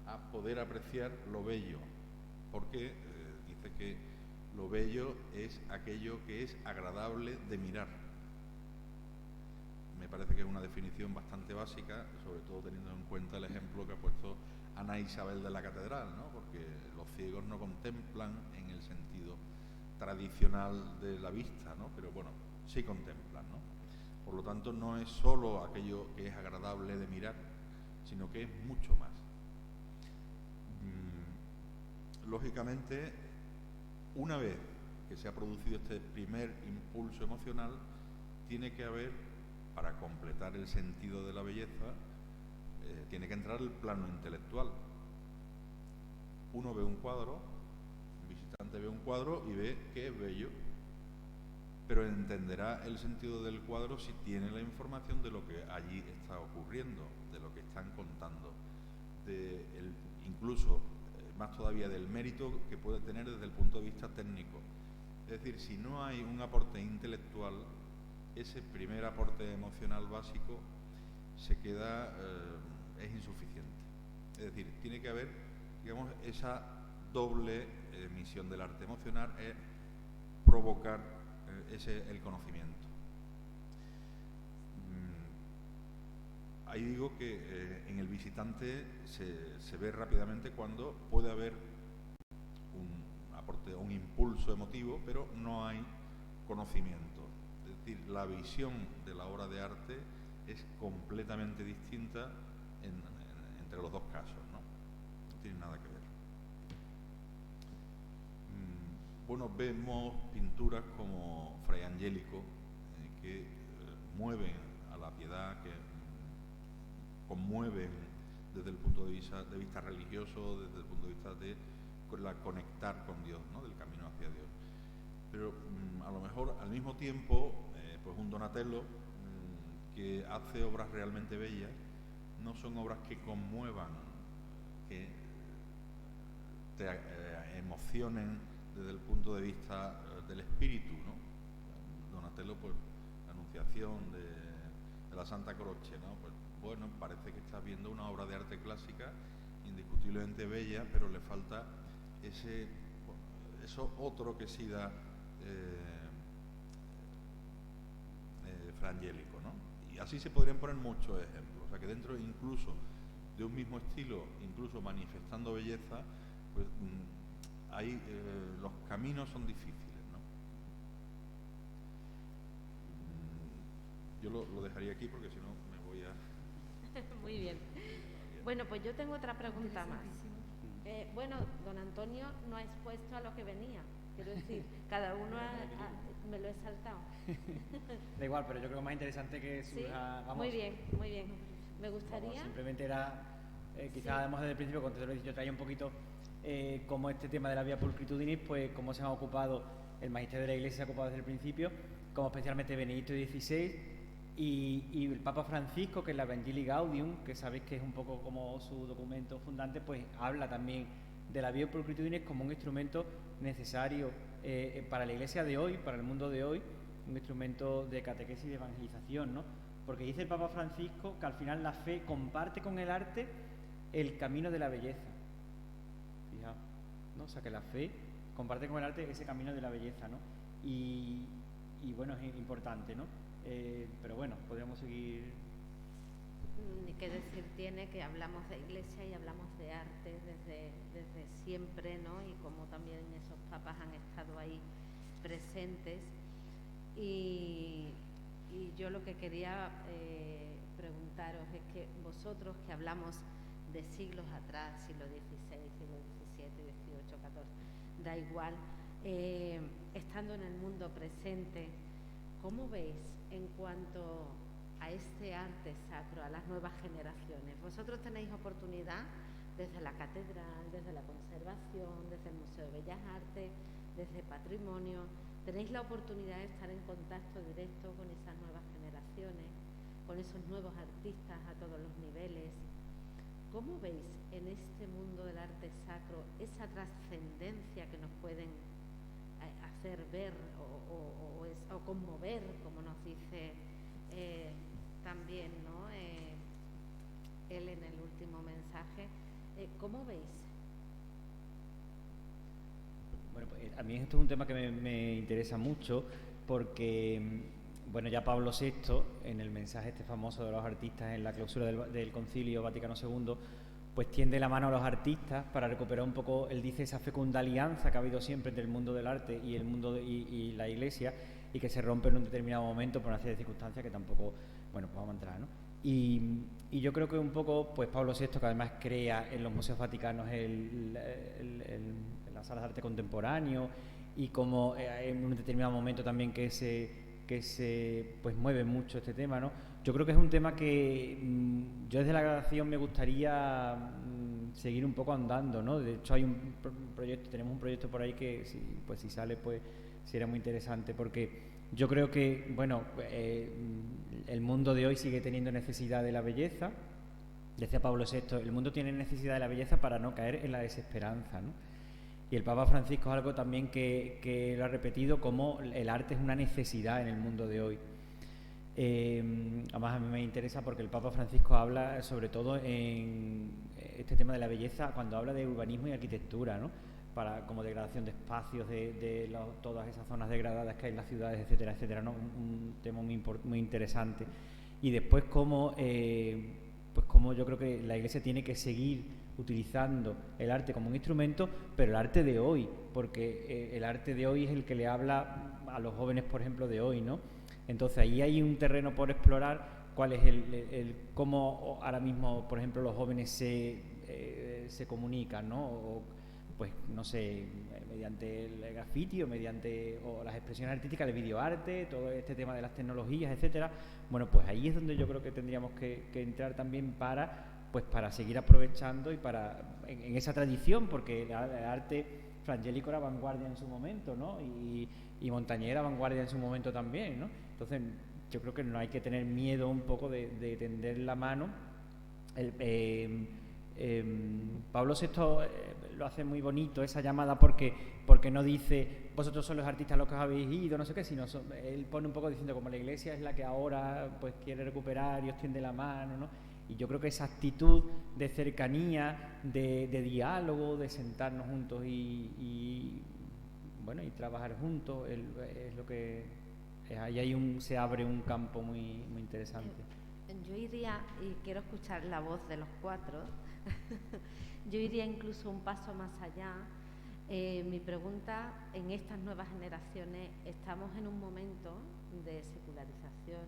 a poder apreciar lo bello, porque dice que lo bello es aquello que es agradable de mirar. Me parece que es una definición bastante básica, sobre todo teniendo en cuenta el ejemplo que ha puesto Ana Isabel de la Catedral, ¿no? Porque los ciegos no contemplan en el sentido tradicional de la vista, ¿no? Pero bueno, sí contemplan, ¿no? Por lo tanto, no es solo aquello que es agradable de mirar, sino que es mucho más. Lógicamente, una vez que se ha producido este primer impulso emocional, tiene que haber, para completar el sentido de la belleza, tiene que entrar el plano intelectual. Uno ve un cuadro, un visitante ve un cuadro y ve que es bello, pero entenderá el sentido del cuadro si tiene la información de lo que allí está ocurriendo, de lo que están contando, incluso más todavía del mérito que puede tener desde el punto de vista técnico. Es decir, si no hay un aporte intelectual, ese primer aporte emocional básico se queda, es insuficiente. Es decir, tiene que haber, digamos, esa doble misión del arte emocional, es provocar el conocimiento. Ahí digo que en el visitante se ve rápidamente cuando puede haber un aporte, un impulso emotivo, pero no hay conocimiento. Es decir, la visión de la obra de arte es completamente distinta entre los dos casos, ¿no? No tiene nada que ver. Bueno, vemos pinturas como Fray Angélico, que mueven a la piedad, que conmueven desde el punto de vista religioso, desde el punto de vista de conectar con Dios, ¿no? Del camino hacia Dios. Pero a lo mejor al mismo tiempo, pues un Donatello que hace obras realmente bellas, no son obras que conmuevan, que te emocionen desde el punto de vista del espíritu, ¿no? Donatello, pues la Anunciación de la Santa Croce, ¿no? Pues bueno, parece que estás viendo una obra de arte clásica indiscutiblemente bella, pero le falta eso otro que sí da Fra Angélico, ¿no? Y así se podrían poner muchos ejemplos. O sea, que dentro incluso de un mismo estilo, incluso manifestando belleza, pues ahí los caminos son difíciles, ¿no? Yo lo dejaría aquí porque si no me voy a... Muy bien. Bueno, pues yo tengo otra pregunta más. Bueno, don Antonio no ha expuesto a lo que venía. Quiero decir, cada uno me lo he saltado. Da igual, pero yo creo que más interesante que surja... ¿Sí? Vamos. Muy bien, muy bien. Me gustaría... Vamos, simplemente era, quizás además desde el principio, cuando te lo he dicho, yo traía un poquito como este tema de la Via Pulcritudinis, pues cómo se han ocupado, el magisterio de la Iglesia se ha ocupado desde el principio, como especialmente Benedicto XVI y el Papa Francisco, que es la Evangelii Gaudium, que sabéis que es un poco como su documento fundante, pues habla también de la Via Pulcritudinis como un instrumento necesario para la Iglesia de hoy, para el mundo de hoy, un instrumento de catequesis y de evangelización, ¿no? Porque dice el Papa Francisco que al final la fe comparte con el arte el camino de la belleza. Fijaos, ¿no? O sea, que la fe comparte con el arte ese camino de la belleza, ¿no? Y bueno, es importante, ¿no? Pero bueno, podríamos seguir. Ni qué decir tiene que hablamos de Iglesia y hablamos de arte desde siempre, ¿no? Y como también esos papas han estado ahí presentes. Y Y yo lo que quería preguntaros es que vosotros, que hablamos de siglos atrás, siglo XVI, siglo XVII, XVIII, XIV, da igual, estando en el mundo presente, ¿cómo veis en cuanto a este arte sacro, a las nuevas generaciones? Vosotros tenéis oportunidad desde la catedral, desde la conservación, desde el Museo de Bellas Artes, desde Patrimonio, tenéis la oportunidad de estar en contacto directo con esas nuevas generaciones, con esos nuevos artistas a todos los niveles. ¿Cómo veis en este mundo del arte sacro esa trascendencia que nos pueden hacer ver o conmover, como nos dice también, ¿no? Él en el último mensaje? ¿Cómo veis? Bueno, pues a mí esto es un tema que me interesa mucho porque, bueno, ya Pablo VI, en el mensaje este famoso de los artistas en la clausura del Concilio Vaticano II, pues tiende la mano a los artistas para recuperar un poco, él dice, esa fecunda alianza que ha habido siempre entre el mundo del arte y el mundo y la Iglesia, y que se rompe en un determinado momento por una serie de circunstancias que tampoco, bueno, pues vamos a entrar, ¿no? Y yo creo que un poco, pues Pablo VI, que además crea en los museos vaticanos las salas de arte contemporáneo, y como en un determinado momento también que se pues mueve mucho este tema, ¿no? Yo creo que es un tema que yo desde la grabación me gustaría seguir un poco andando, ¿no? De hecho hay un proyecto, tenemos un proyecto por ahí que si sale, pues sería muy interesante, porque yo creo que, bueno, el mundo de hoy sigue teniendo necesidad de la belleza. Decía Pablo VI, el mundo tiene necesidad de la belleza para no caer en la desesperanza, ¿no? Y el Papa Francisco es algo también que lo ha repetido, como el arte es una necesidad en el mundo de hoy. Además a mí me interesa porque el Papa Francisco habla sobre todo en este tema de la belleza cuando habla de urbanismo y arquitectura, ¿no? Como degradación de espacios, todas esas zonas degradadas que hay en las ciudades, etcétera, etcétera, ¿no? Un tema muy interesante. Y después cómo yo creo que la Iglesia tiene que seguir utilizando el arte como un instrumento, pero el arte de hoy, porque el arte de hoy es el que le habla a los jóvenes, por ejemplo, de hoy, ¿no? Entonces ahí hay un terreno por explorar, cuál es cómo ahora mismo, por ejemplo, los jóvenes se comunican, ¿no? O, pues no sé, mediante el graffiti o las expresiones artísticas, el videoarte, todo este tema de las tecnologías, etcétera. Bueno, pues ahí es donde yo creo que tendríamos que entrar también para seguir aprovechando y en esa tradición, porque el arte Frangélico era vanguardia en su momento, ¿no? Y Montañés era vanguardia en su momento también, ¿no? Entonces yo creo que no hay que tener miedo un poco de tender la mano. Pablo VI lo hace muy bonito esa llamada porque no dice vosotros sois los artistas los que os habéis ido, no sé qué, sino él pone un poco diciendo como la Iglesia es la que ahora pues quiere recuperar y os tiende la mano, ¿no? Y yo creo que esa actitud de cercanía, de diálogo, de sentarnos juntos y trabajar juntos es lo que ahí se abre un campo muy interesante. Yo iría, y quiero escuchar la voz de los cuatro, yo iría incluso un paso más allá. Mi pregunta, en estas nuevas generaciones, estamos en un momento de secularización,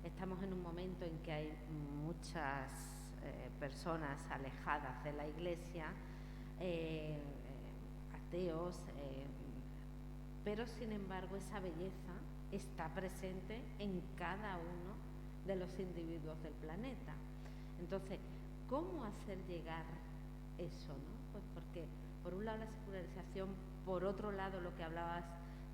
estamos en un momento en que hay muchas personas alejadas de la Iglesia, ateos, pero sin embargo esa belleza está presente en cada uno de los individuos del planeta. Entonces, ¿cómo hacer llegar eso, ¿no? Pues porque por un lado la secularización, por otro lado lo que hablabas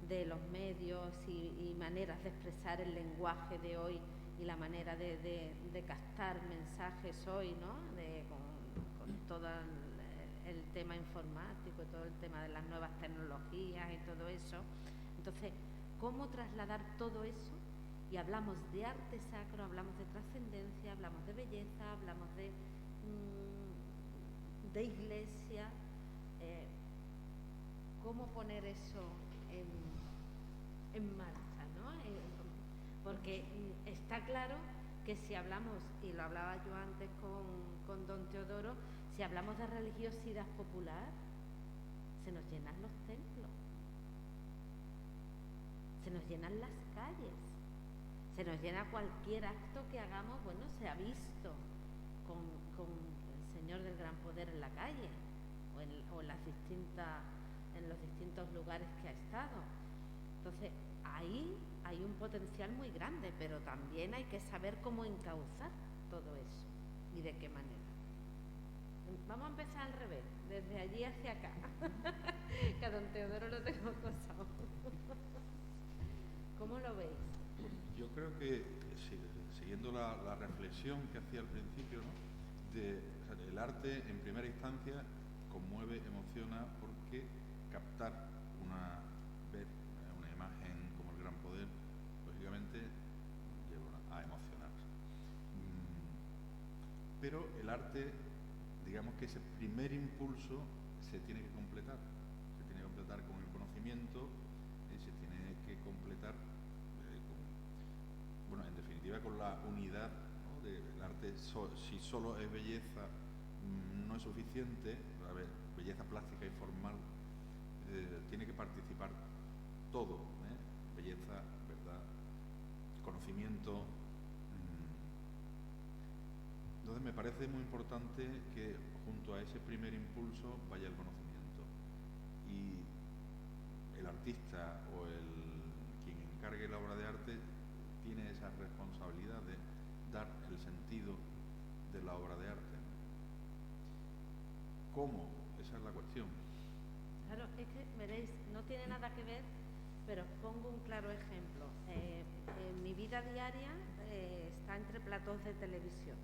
de los medios y maneras de expresar el lenguaje de hoy y la manera de captar mensajes hoy, ¿no? Con todo el tema informático y todo el tema de las nuevas tecnologías y todo eso. Entonces, ¿cómo trasladar todo eso? Y hablamos de arte sacro, hablamos de trascendencia, hablamos de belleza, hablamos de iglesia. ¿Cómo poner eso en marcha, ¿no? Porque está claro que si hablamos, y lo hablaba yo antes con don Teodoro, si hablamos de religiosidad popular, se nos llenan los templos, se nos llenan las calles, se nos llena cualquier acto que hagamos, bueno, se ha visto con el Señor del Gran Poder en la calle o en los distintos lugares que ha estado. Entonces, ahí hay un potencial muy grande, pero también hay que saber cómo encauzar todo eso y de qué manera. Vamos a empezar al revés, desde allí hacia acá, que a don Teodoro lo tengo acosado. ¿Cómo lo veis? Yo creo que, siguiendo la reflexión que hacía al principio, ¿no? O sea, el arte en primera instancia conmueve, emociona, porque captar ver una imagen como el Gran Poder, lógicamente lleva a emocionarse. Pero el arte, digamos que ese primer impulso se tiene que completar con el conocimiento y se tiene que completar en definitiva con la unidad, ¿no? del arte. Si solo es belleza, no es suficiente. A ver, belleza plástica y formal, tiene que participar todo, belleza, verdad, conocimiento. Entonces me parece muy importante que junto a ese primer impulso vaya el conocimiento, y el artista o quien encargue la obra de arte tiene esa responsabilidad de dar el sentido de la obra de arte. ¿Cómo? Esa es la cuestión. Claro, es que, veréis, no tiene nada que ver, pero os pongo un claro ejemplo. En mi vida diaria está entre platós de televisión,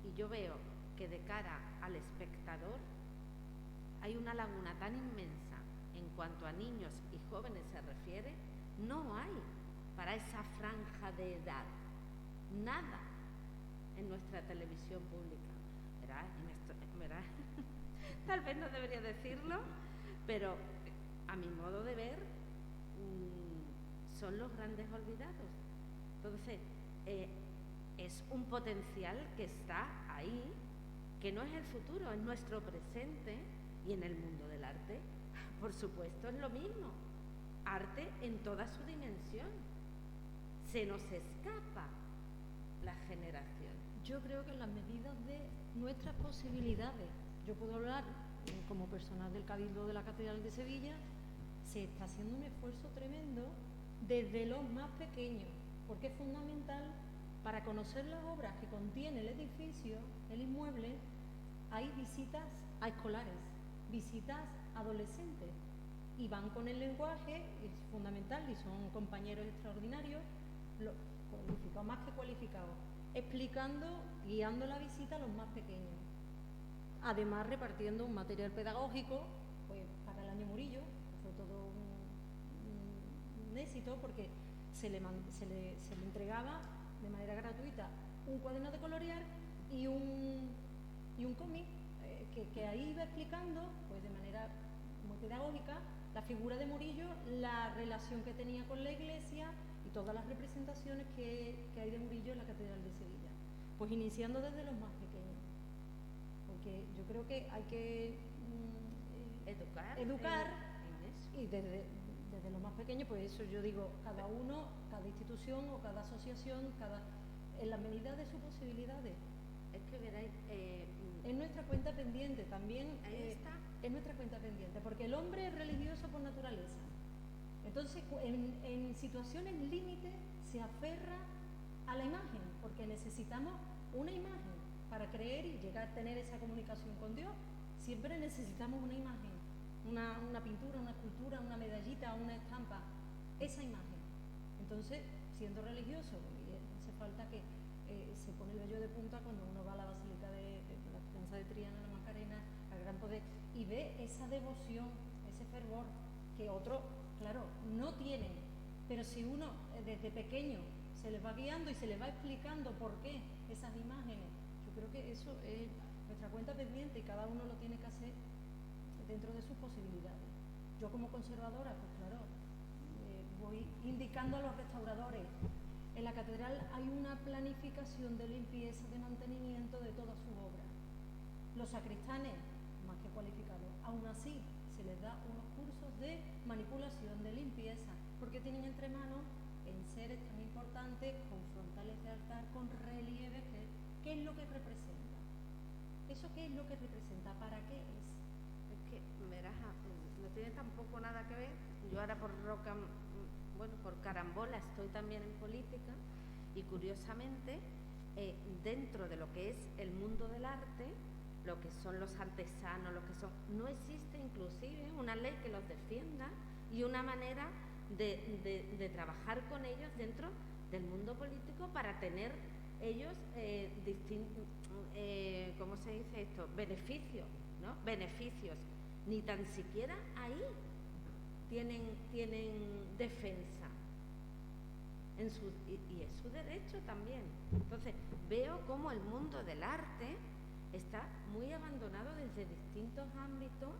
y yo veo que de cara al espectador hay una laguna tan inmensa en cuanto a niños y jóvenes se refiere. No hay para esa franja de edad nada en nuestra televisión pública. Verá, tal vez no debería decirlo, pero a mi modo de ver son los grandes olvidados. Entonces, es un potencial que está ahí, que no es el futuro, es nuestro presente. Y en el mundo del arte, por supuesto, es lo mismo. Arte en toda su dimensión. Se nos escapa la generación. Yo creo que en las medidas de nuestras posibilidades, yo puedo hablar como personal del Cabildo de la Catedral de Sevilla, se está haciendo un esfuerzo tremendo desde los más pequeños, porque es fundamental para conocer las obras que contiene el edificio, el inmueble. Hay visitas a escolares, visitas a adolescentes, y van con el lenguaje, es fundamental, y son compañeros extraordinarios, cualificados, más que cualificados, explicando, guiando la visita a los más pequeños. Además, repartiendo un material pedagógico pues, para el año Murillo, que fue todo un éxito, porque se le entregaba de manera gratuita un cuaderno de colorear y un cómic que ahí iba explicando pues, de manera muy pedagógica la figura de Murillo, la relación que tenía con la Iglesia y todas las representaciones que hay de Murillo en la Catedral de Sevilla. Pues iniciando desde los más pequeños, porque yo creo que hay que educar y desde los más pequeños, pues eso yo digo, cada uno, cada institución o cada asociación, en la medida de sus posibilidades. Es que veréis, es nuestra cuenta pendiente también. Ahí está. Es nuestra cuenta pendiente, porque el hombre es religioso por naturaleza. Entonces, en situaciones límite se aferra a la imagen, porque necesitamos una imagen para creer y llegar a tener esa comunicación con Dios. Siempre necesitamos una imagen, una pintura, una escultura, una medallita, una estampa, esa imagen. Entonces, siendo religioso, hace falta que se pone el vello de punta cuando uno va a la Basílica de la Esperanza de Triana, la Macarena, al Gran Poder, y ve esa devoción, ese fervor que otros, claro, no tienen. Pero si uno desde pequeño se les va guiando y se les va explicando por qué esas imágenes, yo creo que eso es nuestra cuenta pendiente y cada uno lo tiene que hacer dentro de sus posibilidades. Yo como conservadora, pues claro, voy indicando a los restauradores. En la catedral hay una planificación de limpieza, de mantenimiento de toda su obra. Los sacristanes, más que cualificados, aún así se les da unos cursos de manipulación, de limpieza, porque tienen entre manos enseres tan importantes, con frontales de altar, con relieves, ¿qué es lo que representa? ¿Eso qué es lo que representa? ¿Para qué es? Es que, verás, no tiene tampoco nada que ver. Yo ahora por carambola estoy también en política y curiosamente dentro de lo que es el mundo del arte, lo que son los artesanos, no existe inclusive una ley que los defienda y una manera de trabajar con ellos dentro del mundo político para tener ellos ¿cómo se dice esto? Beneficios, ¿no? Beneficios. Ni tan siquiera ahí tienen defensa. Y es su derecho también. Entonces, veo cómo el mundo del arte está muy abandonado desde distintos ámbitos,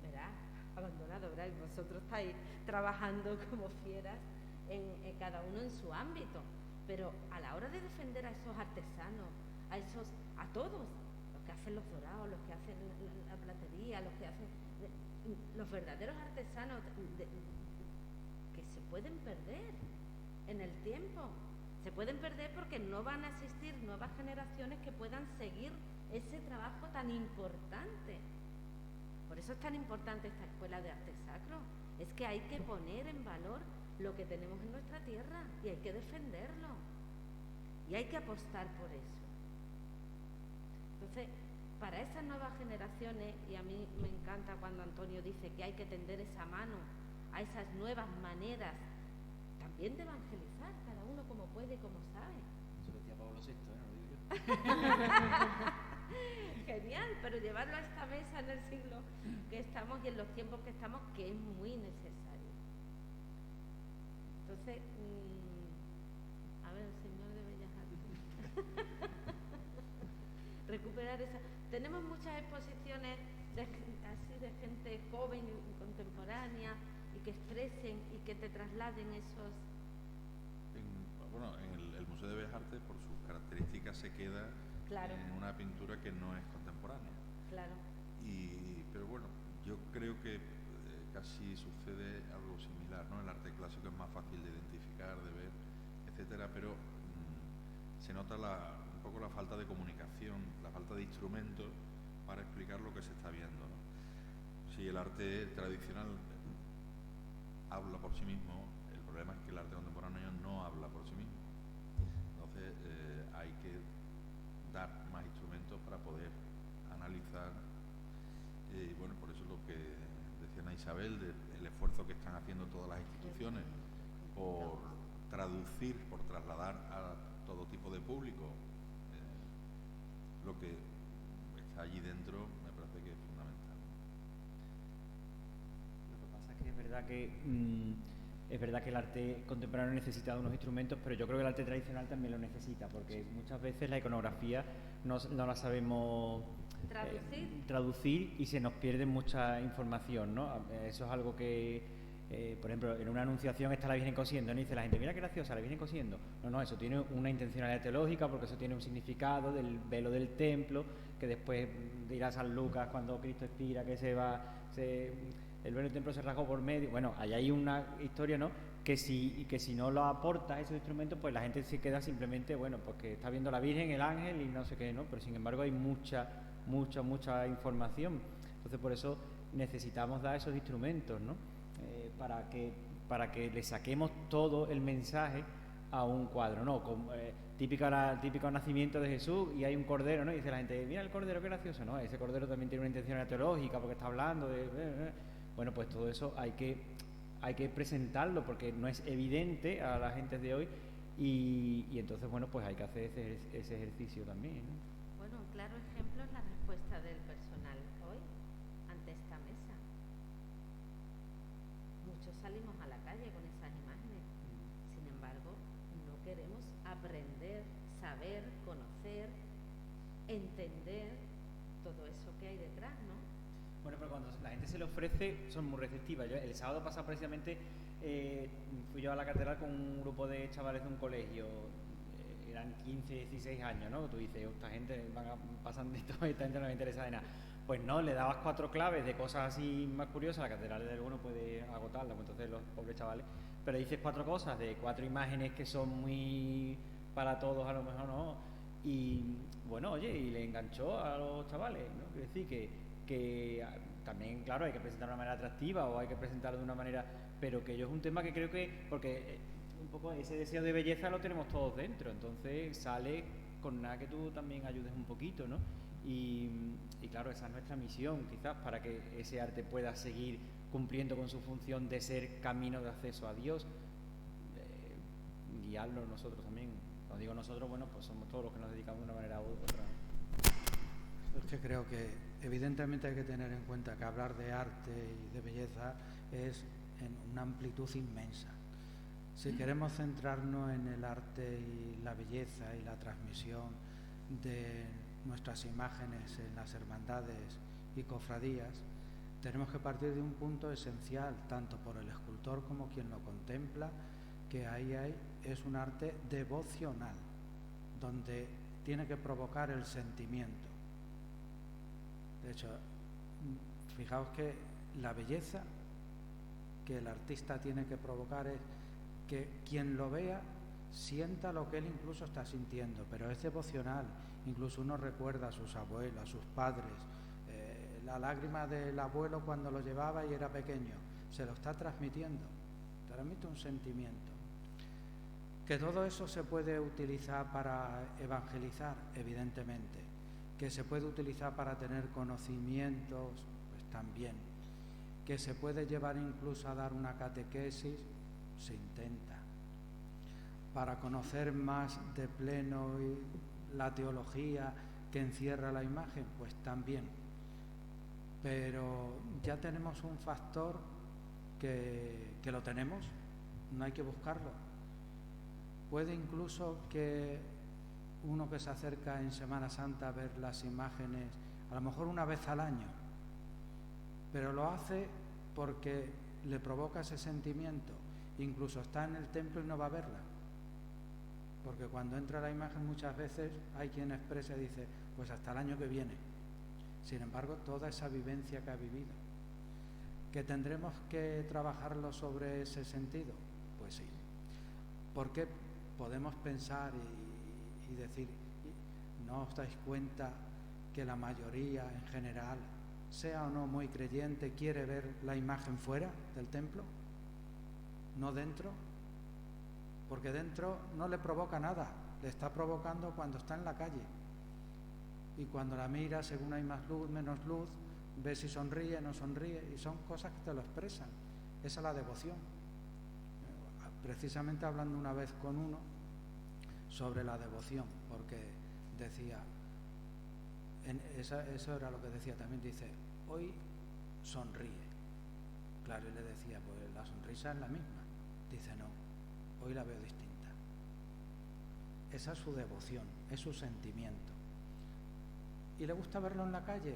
¿verdad? Abandonado, ¿verdad? Y vosotros estáis trabajando como fieras en cada uno en su ámbito. Pero a la hora de defender a esos artesanos, a todos, los que hacen los dorados, los que hacen la platería, los que hacen los verdaderos artesanos que se pueden perder en el tiempo, se pueden perder porque no van a existir nuevas generaciones que puedan seguir ese trabajo tan importante. Por eso es tan importante esta escuela de arte sacro. Es que hay que poner en valor lo que tenemos en nuestra tierra y hay que defenderlo y hay que apostar por eso. Entonces, para esas nuevas generaciones, y a mí me encanta cuando Antonio dice que hay que tender esa mano a esas nuevas maneras también de evangelizar, cada uno como puede, como sabe. Eso decía Pablo VI, no lo digo yo. Genial, pero llevarlo a esta mesa en el siglo que estamos y en los tiempos que estamos, que es muy necesario. Entonces, a ver, señor de Bellas Artes, recuperar esa. Tenemos muchas exposiciones así de gente joven y contemporánea y que expresen y que te trasladen esos. En el Museo de Bellas Artes, por sus características, se queda en una pintura que no es contemporánea. Claro. Pero bueno, yo creo que casi sucede algo similar, ¿no? El arte clásico es más fácil de identificar, de ver, etcétera, pero se nota un poco la falta de comunicación, la falta de instrumentos para explicar lo que se está viendo, ¿no? Si el arte tradicional habla por sí mismo, el problema es que el arte contemporáneo no habla por sí mismo. Entonces hay que dar más instrumentos para poder analizar. Y bueno, por eso lo que decía Ana Isabel, el esfuerzo que están haciendo todas las instituciones por traducir, por trasladar a todo tipo de público lo que está allí dentro, me parece que es fundamental. Lo que pasa es que es verdad que el arte contemporáneo necesita unos instrumentos, pero yo creo que el arte tradicional también lo necesita, porque muchas veces la iconografía no la sabemos traducir y se nos pierde mucha información, ¿no? Eso es algo que por ejemplo, en una anunciación está la Virgen cosiendo, ¿no? Y dice la gente, mira qué graciosa, la Virgen cosiendo. No, eso tiene una intencionalidad teológica, porque eso tiene un significado del velo del templo, que después dirá San Lucas cuando Cristo expira, que el velo del templo se rasgó por medio. Bueno, ahí hay una historia, ¿no? Que si no lo aportas esos instrumentos, pues la gente se queda simplemente, bueno, pues que está viendo la Virgen, el ángel y no sé qué, ¿no? Pero sin embargo hay mucha información. Entonces por eso necesitamos dar esos instrumentos, ¿no? Para que le saquemos todo el mensaje a un cuadro, ¿no? Típico nacimiento de Jesús y hay un cordero, ¿no? Y dice la gente, mira el cordero, qué gracioso, ¿no? Ese cordero también tiene una intención teológica porque está hablando de... Bueno, pues todo eso hay que presentarlo porque no es evidente a la gente de hoy y entonces, bueno, pues hay que hacer ese ejercicio también, ¿no? Bueno, un claro ejemplo es la respuesta del personal hoy ante esta mesa. Muchos salimos a la calle con esas imágenes, sin embargo, no queremos aprender, saber, conocer, entender todo eso que hay detrás, ¿no? Bueno, pero cuando la gente se le ofrece, son muy receptivas. Yo, el sábado pasado precisamente fui yo a la catedral con un grupo de chavales de un colegio, eran 15, 16 años, ¿no? Tú dices, esta gente pasan de todo, esta gente no me interesa de nada. Pues no, le dabas 4 claves de cosas así más curiosas. La catedral de no puede agotarla, pues entonces los pobres chavales. Pero dices 4 cosas de 4 imágenes que son muy para todos, a lo mejor no. Y bueno, oye, y le enganchó a los chavales, ¿no? Quiero decir que también, claro, hay que presentarlo de una manera atractiva o hay que presentarlo de una manera, pero que yo es un tema que creo que, porque un poco ese deseo de belleza lo tenemos todos dentro, entonces sale con nada que tú también ayudes un poquito, ¿no? Y claro, esa es nuestra misión, quizás, para que ese arte pueda seguir cumpliendo con su función de ser camino de acceso a Dios, guiarlo nosotros también. Cuando digo nosotros, bueno, pues somos todos los que nos dedicamos de una manera u otra. Es que creo que evidentemente hay que tener en cuenta que hablar de arte y de belleza es en una amplitud inmensa. Si queremos centrarnos en el arte y la belleza y la transmisión de nuestras imágenes en las hermandades y cofradías, tenemos que partir de un punto esencial, tanto por el escultor como quien lo contempla, que ahí es un arte devocional, donde tiene que provocar el sentimiento. De hecho, fijaos que la belleza que el artista tiene que provocar es que quien lo vea sienta lo que él incluso está sintiendo, pero es devocional. Incluso uno recuerda a sus abuelos, a sus padres, la lágrima del abuelo cuando lo llevaba y era pequeño, se lo está transmitiendo, transmite un sentimiento. Que todo eso se puede utilizar para evangelizar, evidentemente, que se puede utilizar para tener conocimientos, pues también, que se puede llevar incluso a dar una catequesis, se intenta, para conocer más de pleno la teología que encierra la imagen, pues también. Pero ya tenemos un factor que lo tenemos, no hay que buscarlo. Puede incluso que uno que se acerca en Semana Santa a ver las imágenes, a lo mejor una vez al año, pero lo hace porque le provoca ese sentimiento, incluso está en el templo y no va a verla, porque cuando entra la imagen muchas veces hay quien expresa y dice, pues hasta el año que viene. Sin embargo, toda esa vivencia que ha vivido, ¿que tendremos que trabajarlo sobre ese sentido? Pues sí, porque podemos pensar y decir, ¿no os dais cuenta que la mayoría en general, sea o no muy creyente, quiere ver la imagen fuera del templo, no dentro? Porque dentro no le provoca nada, le está provocando cuando está en la calle. Y cuando la mira, según hay más luz, menos luz, ve si sonríe, no sonríe, y son cosas que te lo expresan. Esa es la devoción. Precisamente hablando una vez con uno sobre la devoción, porque decía, eso era lo que decía también, dice, hoy sonríe. Claro, y le decía, pues la sonrisa es la misma. Dice, no, hoy la veo distinta. Esa es su devoción, es su sentimiento. ¿Y le gusta verlo en la calle?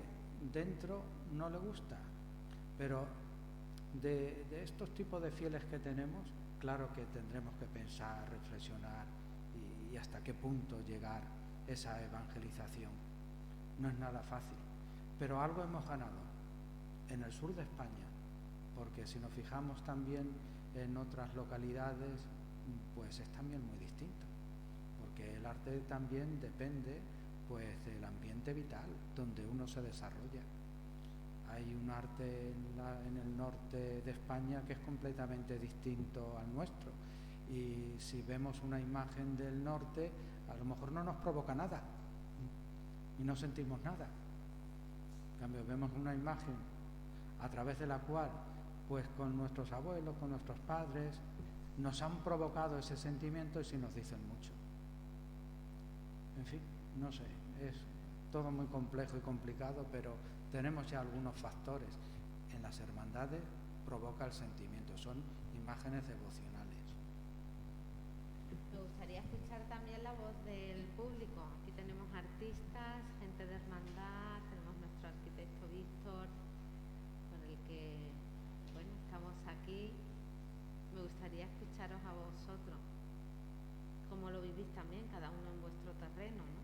Dentro no le gusta. Pero de estos tipos de fieles que tenemos, claro que tendremos que pensar, reflexionar y hasta qué punto llegar esa evangelización. No es nada fácil, pero algo hemos ganado en el sur de España, porque si nos fijamos también en otras localidades, pues es también muy distinto, porque el arte también depende pues del ambiente vital donde uno se desarrolla. Hay un arte en el norte de España que es completamente distinto al nuestro, y si vemos una imagen del norte a lo mejor no nos provoca nada y no sentimos nada. En cambio, vemos una imagen a través de la cual pues con nuestros abuelos, con nuestros padres nos han provocado ese sentimiento, y sí nos dicen mucho. En fin, no sé, es todo muy complejo y complicado, pero tenemos ya algunos factores. En las hermandades provoca el sentimiento, son imágenes devocionales. Me gustaría escuchar también la voz del público. Aquí tenemos artistas, gente de hermandad, tenemos nuestro arquitecto Víctor, con el que, bueno, estamos aquí. Me gustaría escucharos a vosotros, cómo lo vivís también, cada uno en vuestro terreno, ¿no?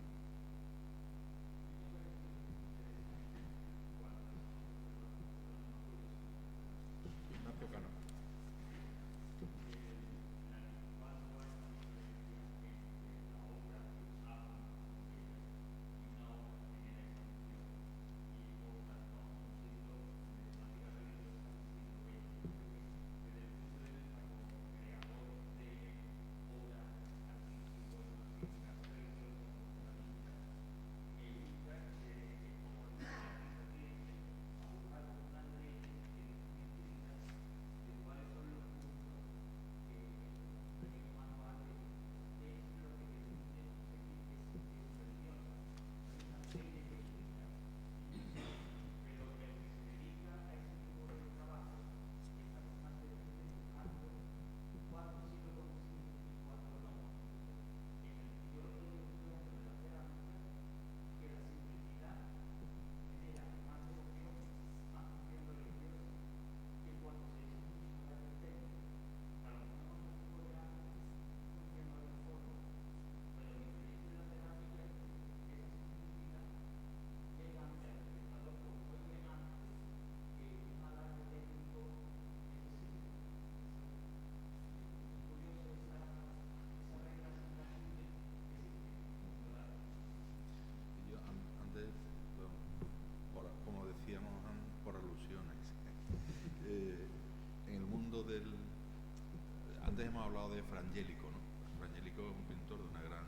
de Frangélico, ¿no? Frangélico es un pintor de una gran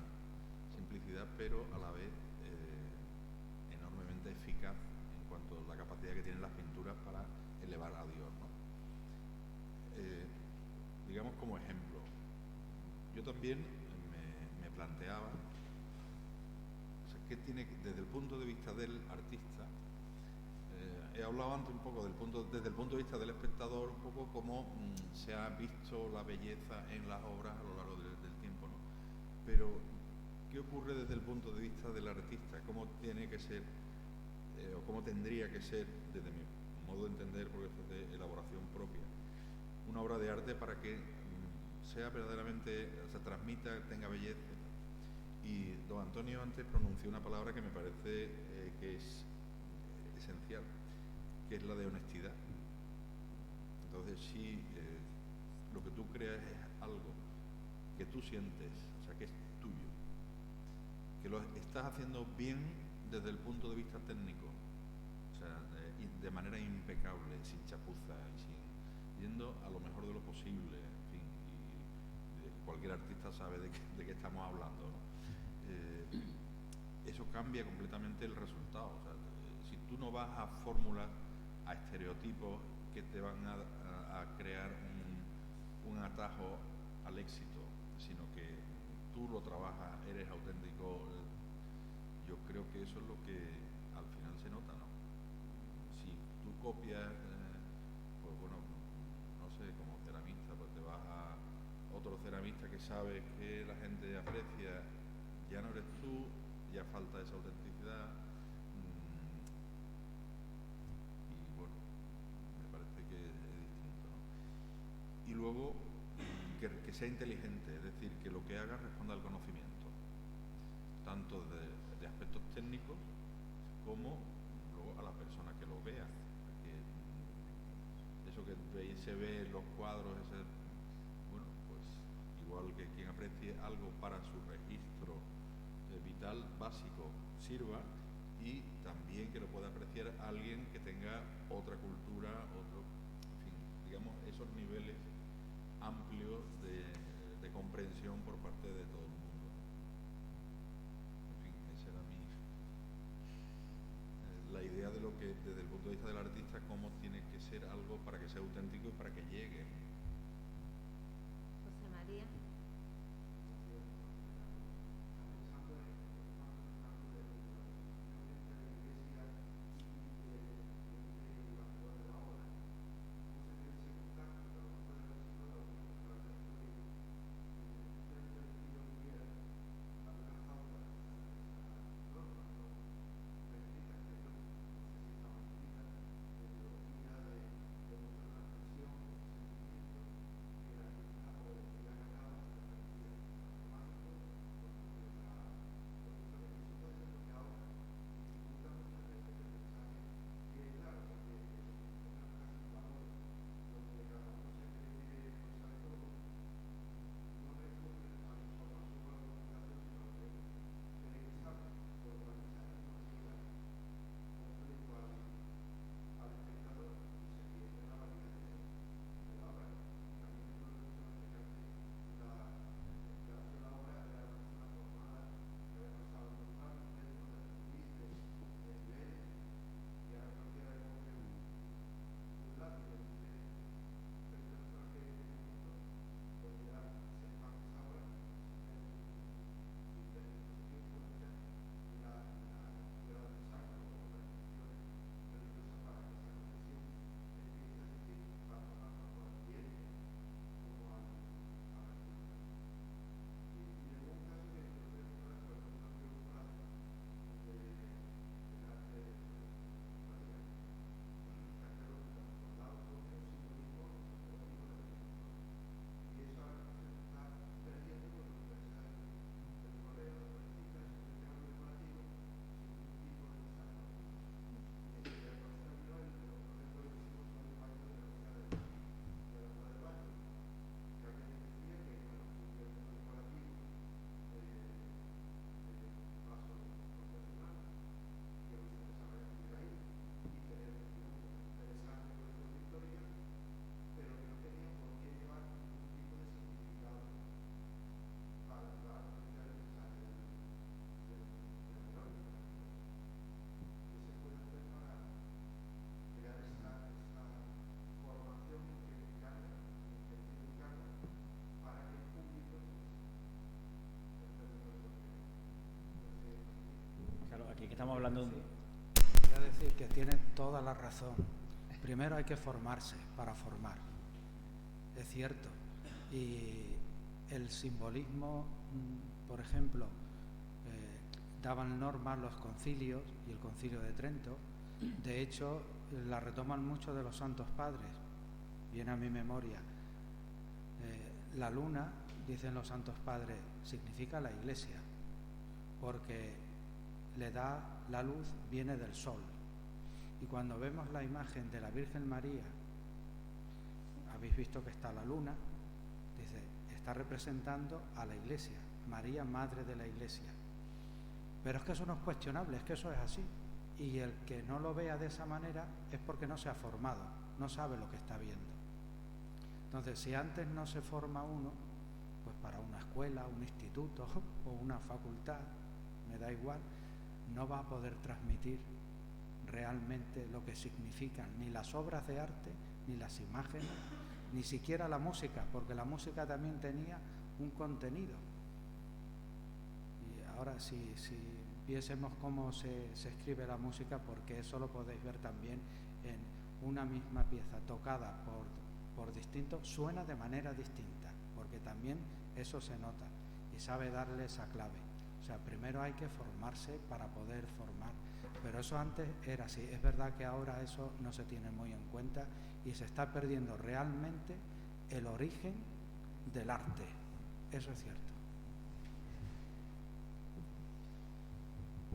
simplicidad, pero a la vez enormemente eficaz en cuanto a la capacidad que tienen las pinturas para elevar a Dios, ¿no? Digamos como ejemplo, yo también me planteaba, o sea, ¿qué tiene desde el punto de vista del artista? He hablado antes un poco desde el punto de vista del espectador, un poco cómo se ha visto la belleza en las obras a lo largo del tiempo, ¿no? Pero, ¿qué ocurre desde el punto de vista del artista? ¿Cómo tiene que ser, o cómo tendría que ser, desde mi modo de entender, porque esto es de elaboración propia, una obra de arte para que sea verdaderamente, se transmita, tenga belleza? Y don Antonio antes pronunció una palabra que me parece que es esencial, que es la de honestidad. Entonces, si lo que tú creas es algo que tú sientes, o sea, que es tuyo, que lo estás haciendo bien desde el punto de vista técnico, o sea, de manera impecable, sin chapuza, yendo a lo mejor de lo posible, en fin, y cualquier artista sabe de qué estamos hablando, ¿no? Eso cambia completamente el resultado. O sea, si tú no vas a fórmulas, a estereotipos que te van a crear un atajo al éxito, sino que tú lo trabajas, eres auténtico, yo creo que eso es lo que al final se nota, ¿no? Si tú copias, pues bueno, no sé, como ceramista, pues te vas a otro ceramista que sabe que la gente aprecia, ya no eres tú, ya falta esa autenticidad, y bueno, me parece que es distinto, ¿no? Y luego que sea inteligente, es decir, que lo que haga responda al conocimiento, tanto de aspectos técnicos como luego a la persona que lo vea. Eso que se ve en los cuadros, bueno, pues igual que quien aprecie algo para su registro vital básico sirva, y también que lo pueda apreciar alguien que tenga otra cultura, en fin, digamos, esos niveles amplios de comprensión por parte de todo el mundo. En fin, esa era la idea de lo que, desde el punto de vista del artista, cómo tiene que ser algo para que sea auténtico y para que llegue. José María. hablando... Voy a decir que tiene toda la razón. Primero hay que formarse para formar. Es cierto. Y el simbolismo, por ejemplo, daban normas los concilios y el Concilio de Trento. De hecho, la retoman mucho de los santos padres. Viene a mi memoria. La luna, dicen los santos padres, significa la Iglesia, porque le da la luz, viene del sol. Y cuando vemos la imagen de la Virgen María, habéis visto que está la luna, dice, está representando a la Iglesia, María, Madre de la Iglesia. Pero es que eso no es cuestionable, es que eso es así. Y el que no lo vea de esa manera es porque no se ha formado, no sabe lo que está viendo. Entonces, si antes no se forma uno, pues para una escuela, un instituto o una facultad, me da igual, no va a poder transmitir realmente lo que significan ni las obras de arte, ni las imágenes, ni siquiera la música, porque la música también tenía un contenido. Y ahora si viésemos cómo se escribe la música, porque eso lo podéis ver también en una misma pieza tocada por distintos, suena de manera distinta, porque también eso se nota y sabe darle esa clave. O sea, primero hay que formarse para poder formar, pero eso antes era así. Es verdad que ahora eso no se tiene muy en cuenta y se está perdiendo realmente el origen del arte. Eso es cierto.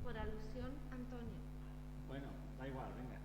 Por alusión, Antonio. Bueno, da igual, venga.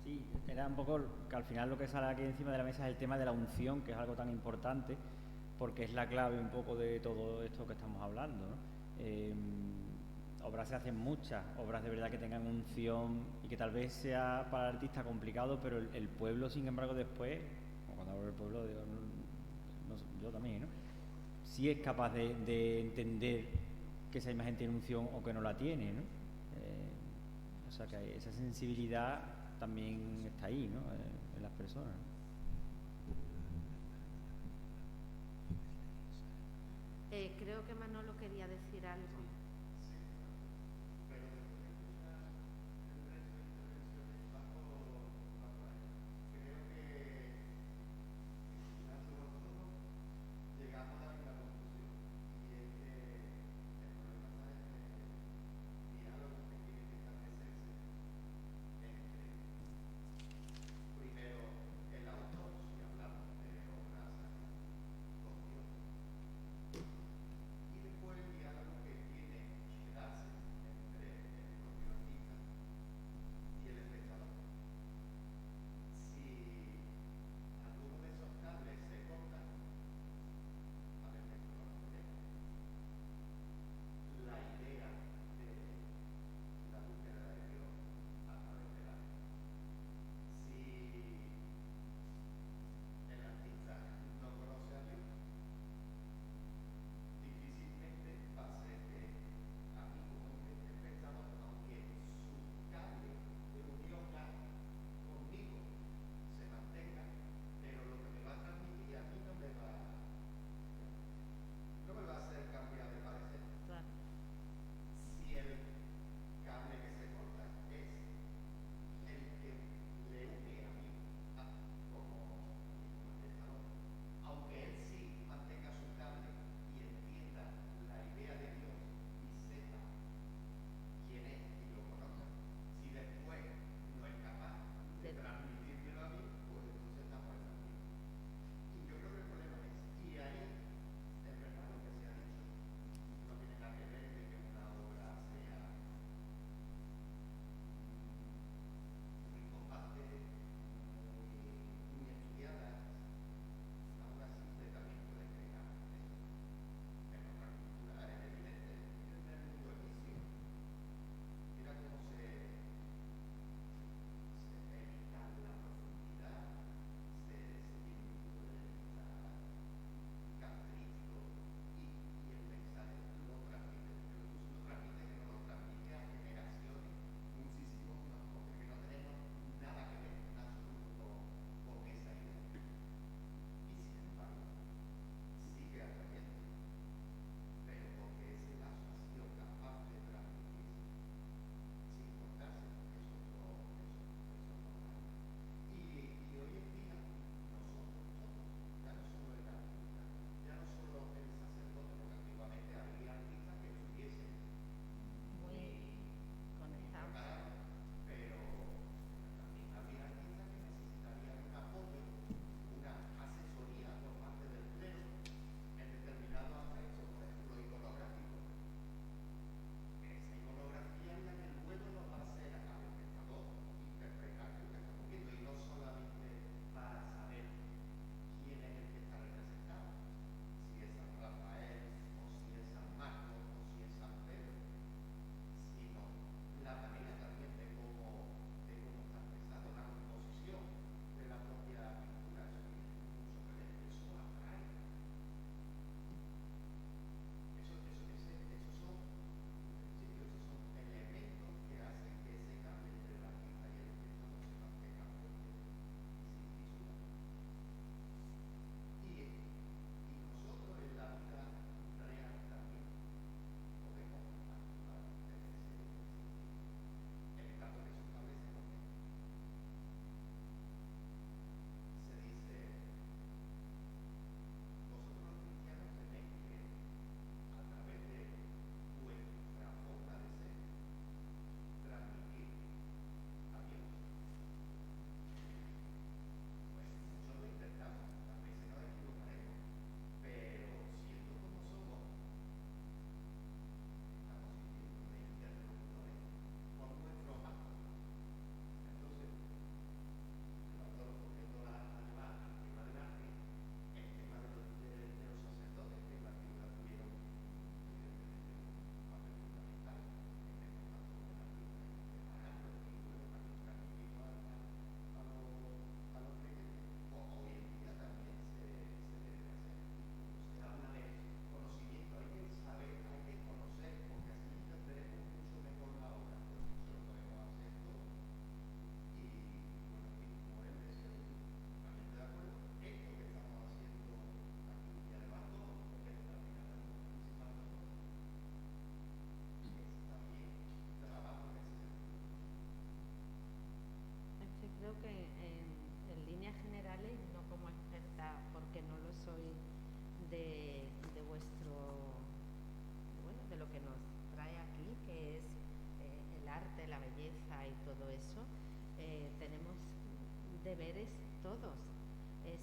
Sí, era un poco que al final lo que sale aquí encima de la mesa es el tema de la unción, que es algo tan importante, porque es la clave un poco de todo esto que estamos hablando, ¿no? Obras se hacen muchas, obras de verdad que tengan unción y que tal vez sea para el artista complicado, pero el pueblo, sin embargo, después, cuando hablo del pueblo, digo, yo también, ¿no? Sí es capaz de entender que esa imagen tiene unción o que no la tiene, ¿no? O sea que esa sensibilidad también está ahí, ¿no? En las personas. Creo que Manolo quería decir algo.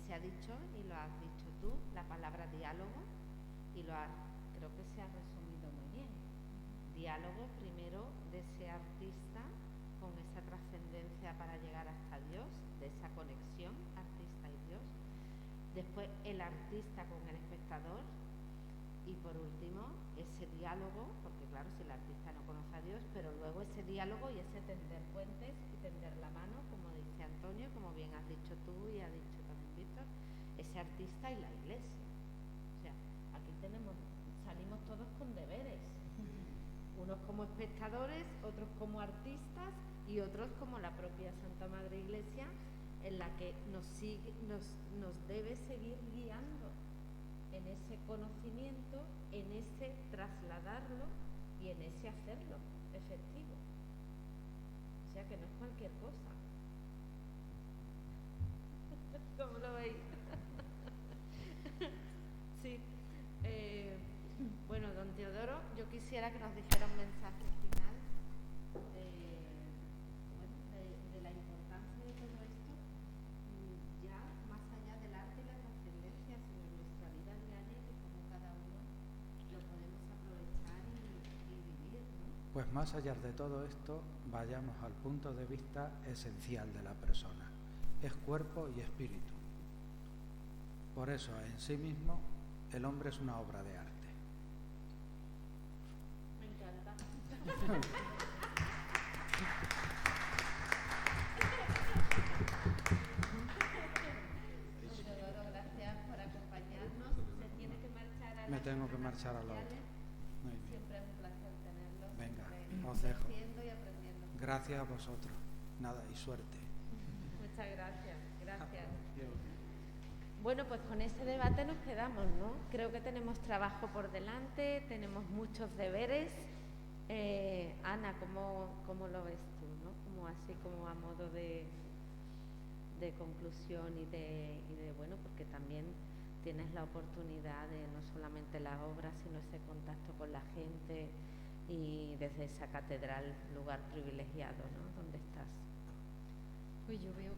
se ha dicho, y lo has dicho tú, la palabra diálogo, y creo que se ha resumido muy bien. Diálogo primero de ese artista con esa trascendencia para llegar hasta Dios, de esa conexión artista y Dios. Después el artista con el espectador. Y por último, ese diálogo, porque claro, si el artista no conoce a Dios, pero luego ese diálogo y ese tender puentes y tender la mano, como dice Antonio, como bien has dicho tú y ha dicho también Víctor, ese artista y la Iglesia. O sea, aquí salimos todos con deberes. Unos como espectadores, otros como artistas y otros como la propia Santa Madre Iglesia, en la que nos debe seguir guiando en ese conocimiento, en ese trasladarlo y en ese hacerlo efectivo. O sea que no es cualquier cosa. ¿Cómo lo veis? Sí. Bueno, don Teodoro, yo quisiera que nos dijera un mensaje final de la importancia de todo esto, ya más allá del arte y la trascendencia, sino en nuestra vida diaria, que como cada uno lo podemos aprovechar y vivir, ¿no? Pues más allá de todo esto, vayamos al punto de vista esencial de la persona. Es cuerpo y espíritu. Por eso, en sí mismo, el hombre es una obra de arte. Me encanta. Teodoro, gracias por acompañarnos. Se tiene que marchar a Me tengo que marchar a la otra. Muy bien. Siempre es un placer tenerlo. Venga, siempre os dejo. haciendo y aprendiendo. Gracias a vosotros. Nada, y suerte. Muchas gracias. Gracias. Bueno, pues con ese debate nos quedamos, ¿no? Creo que tenemos trabajo por delante, tenemos muchos deberes. Ana, ¿cómo lo ves tú, no? Como así como a modo de conclusión y de bueno, porque también tienes la oportunidad de no solamente la obra, sino ese contacto con la gente y desde esa catedral, lugar privilegiado, ¿no? Donde estás. Pues yo veo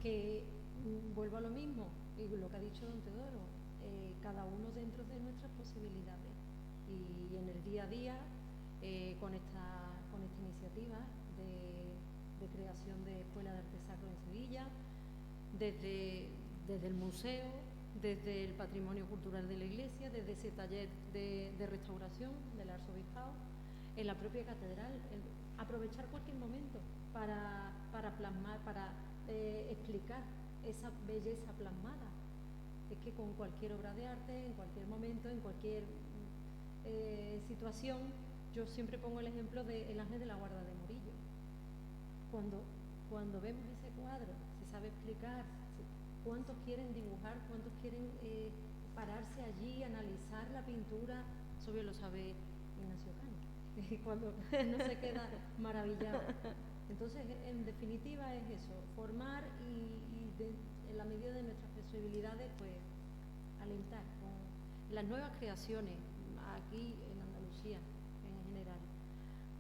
que vuelvo a lo mismo, y lo que ha dicho don Teodoro, cada uno dentro de nuestras posibilidades y en el día a día con esta iniciativa de creación de Escuela de Arte Sacro en Sevilla, desde el museo, desde el patrimonio cultural de la Iglesia, desde ese taller de restauración del arzobispado, en la propia catedral, aprovechar cualquier momento para plasmar, para explicar esa belleza plasmada. Es que con cualquier obra de arte, en cualquier momento, en cualquier situación, yo siempre pongo el ejemplo del Ángel de la Guarda de Murillo. Cuando vemos ese cuadro, se sabe explicar cuántos quieren dibujar, cuántos quieren pararse allí, analizar la pintura, eso bien lo sabe Ignacio Cano, cuando no se queda maravillado. Entonces, en definitiva es eso, formar y en la medida de nuestras posibilidades, pues alentar con las nuevas creaciones aquí en Andalucía en general.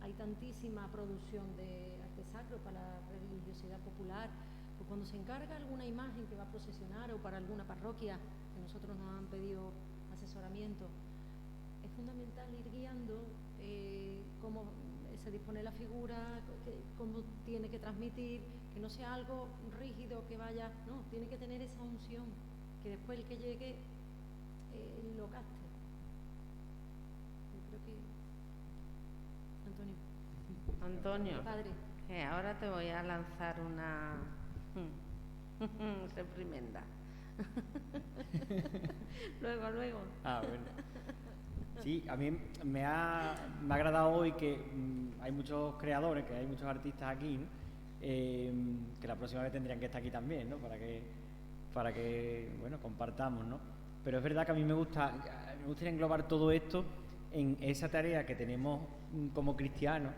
Hay tantísima producción de arte sacro para la religiosidad popular, pues cuando se encarga alguna imagen que va a procesionar o para alguna parroquia, que nosotros nos han pedido asesoramiento, es fundamental ir guiando cómo se dispone la figura, cómo tiene que transmitir, que no sea algo rígido que vaya, no, tiene que tener esa unción, que después el que llegue lo capte. Yo creo que Antonio, padre, ahora te voy a lanzar una reprimenda. Luego. Ah, bueno. Sí, a mí me ha agradado hoy que hay muchos creadores, que hay muchos artistas aquí, ¿no? Que la próxima vez tendrían que estar aquí también, ¿no? Para que bueno, compartamos, ¿no? Pero es verdad que a mí me gustaría englobar todo esto en esa tarea que tenemos como cristianos,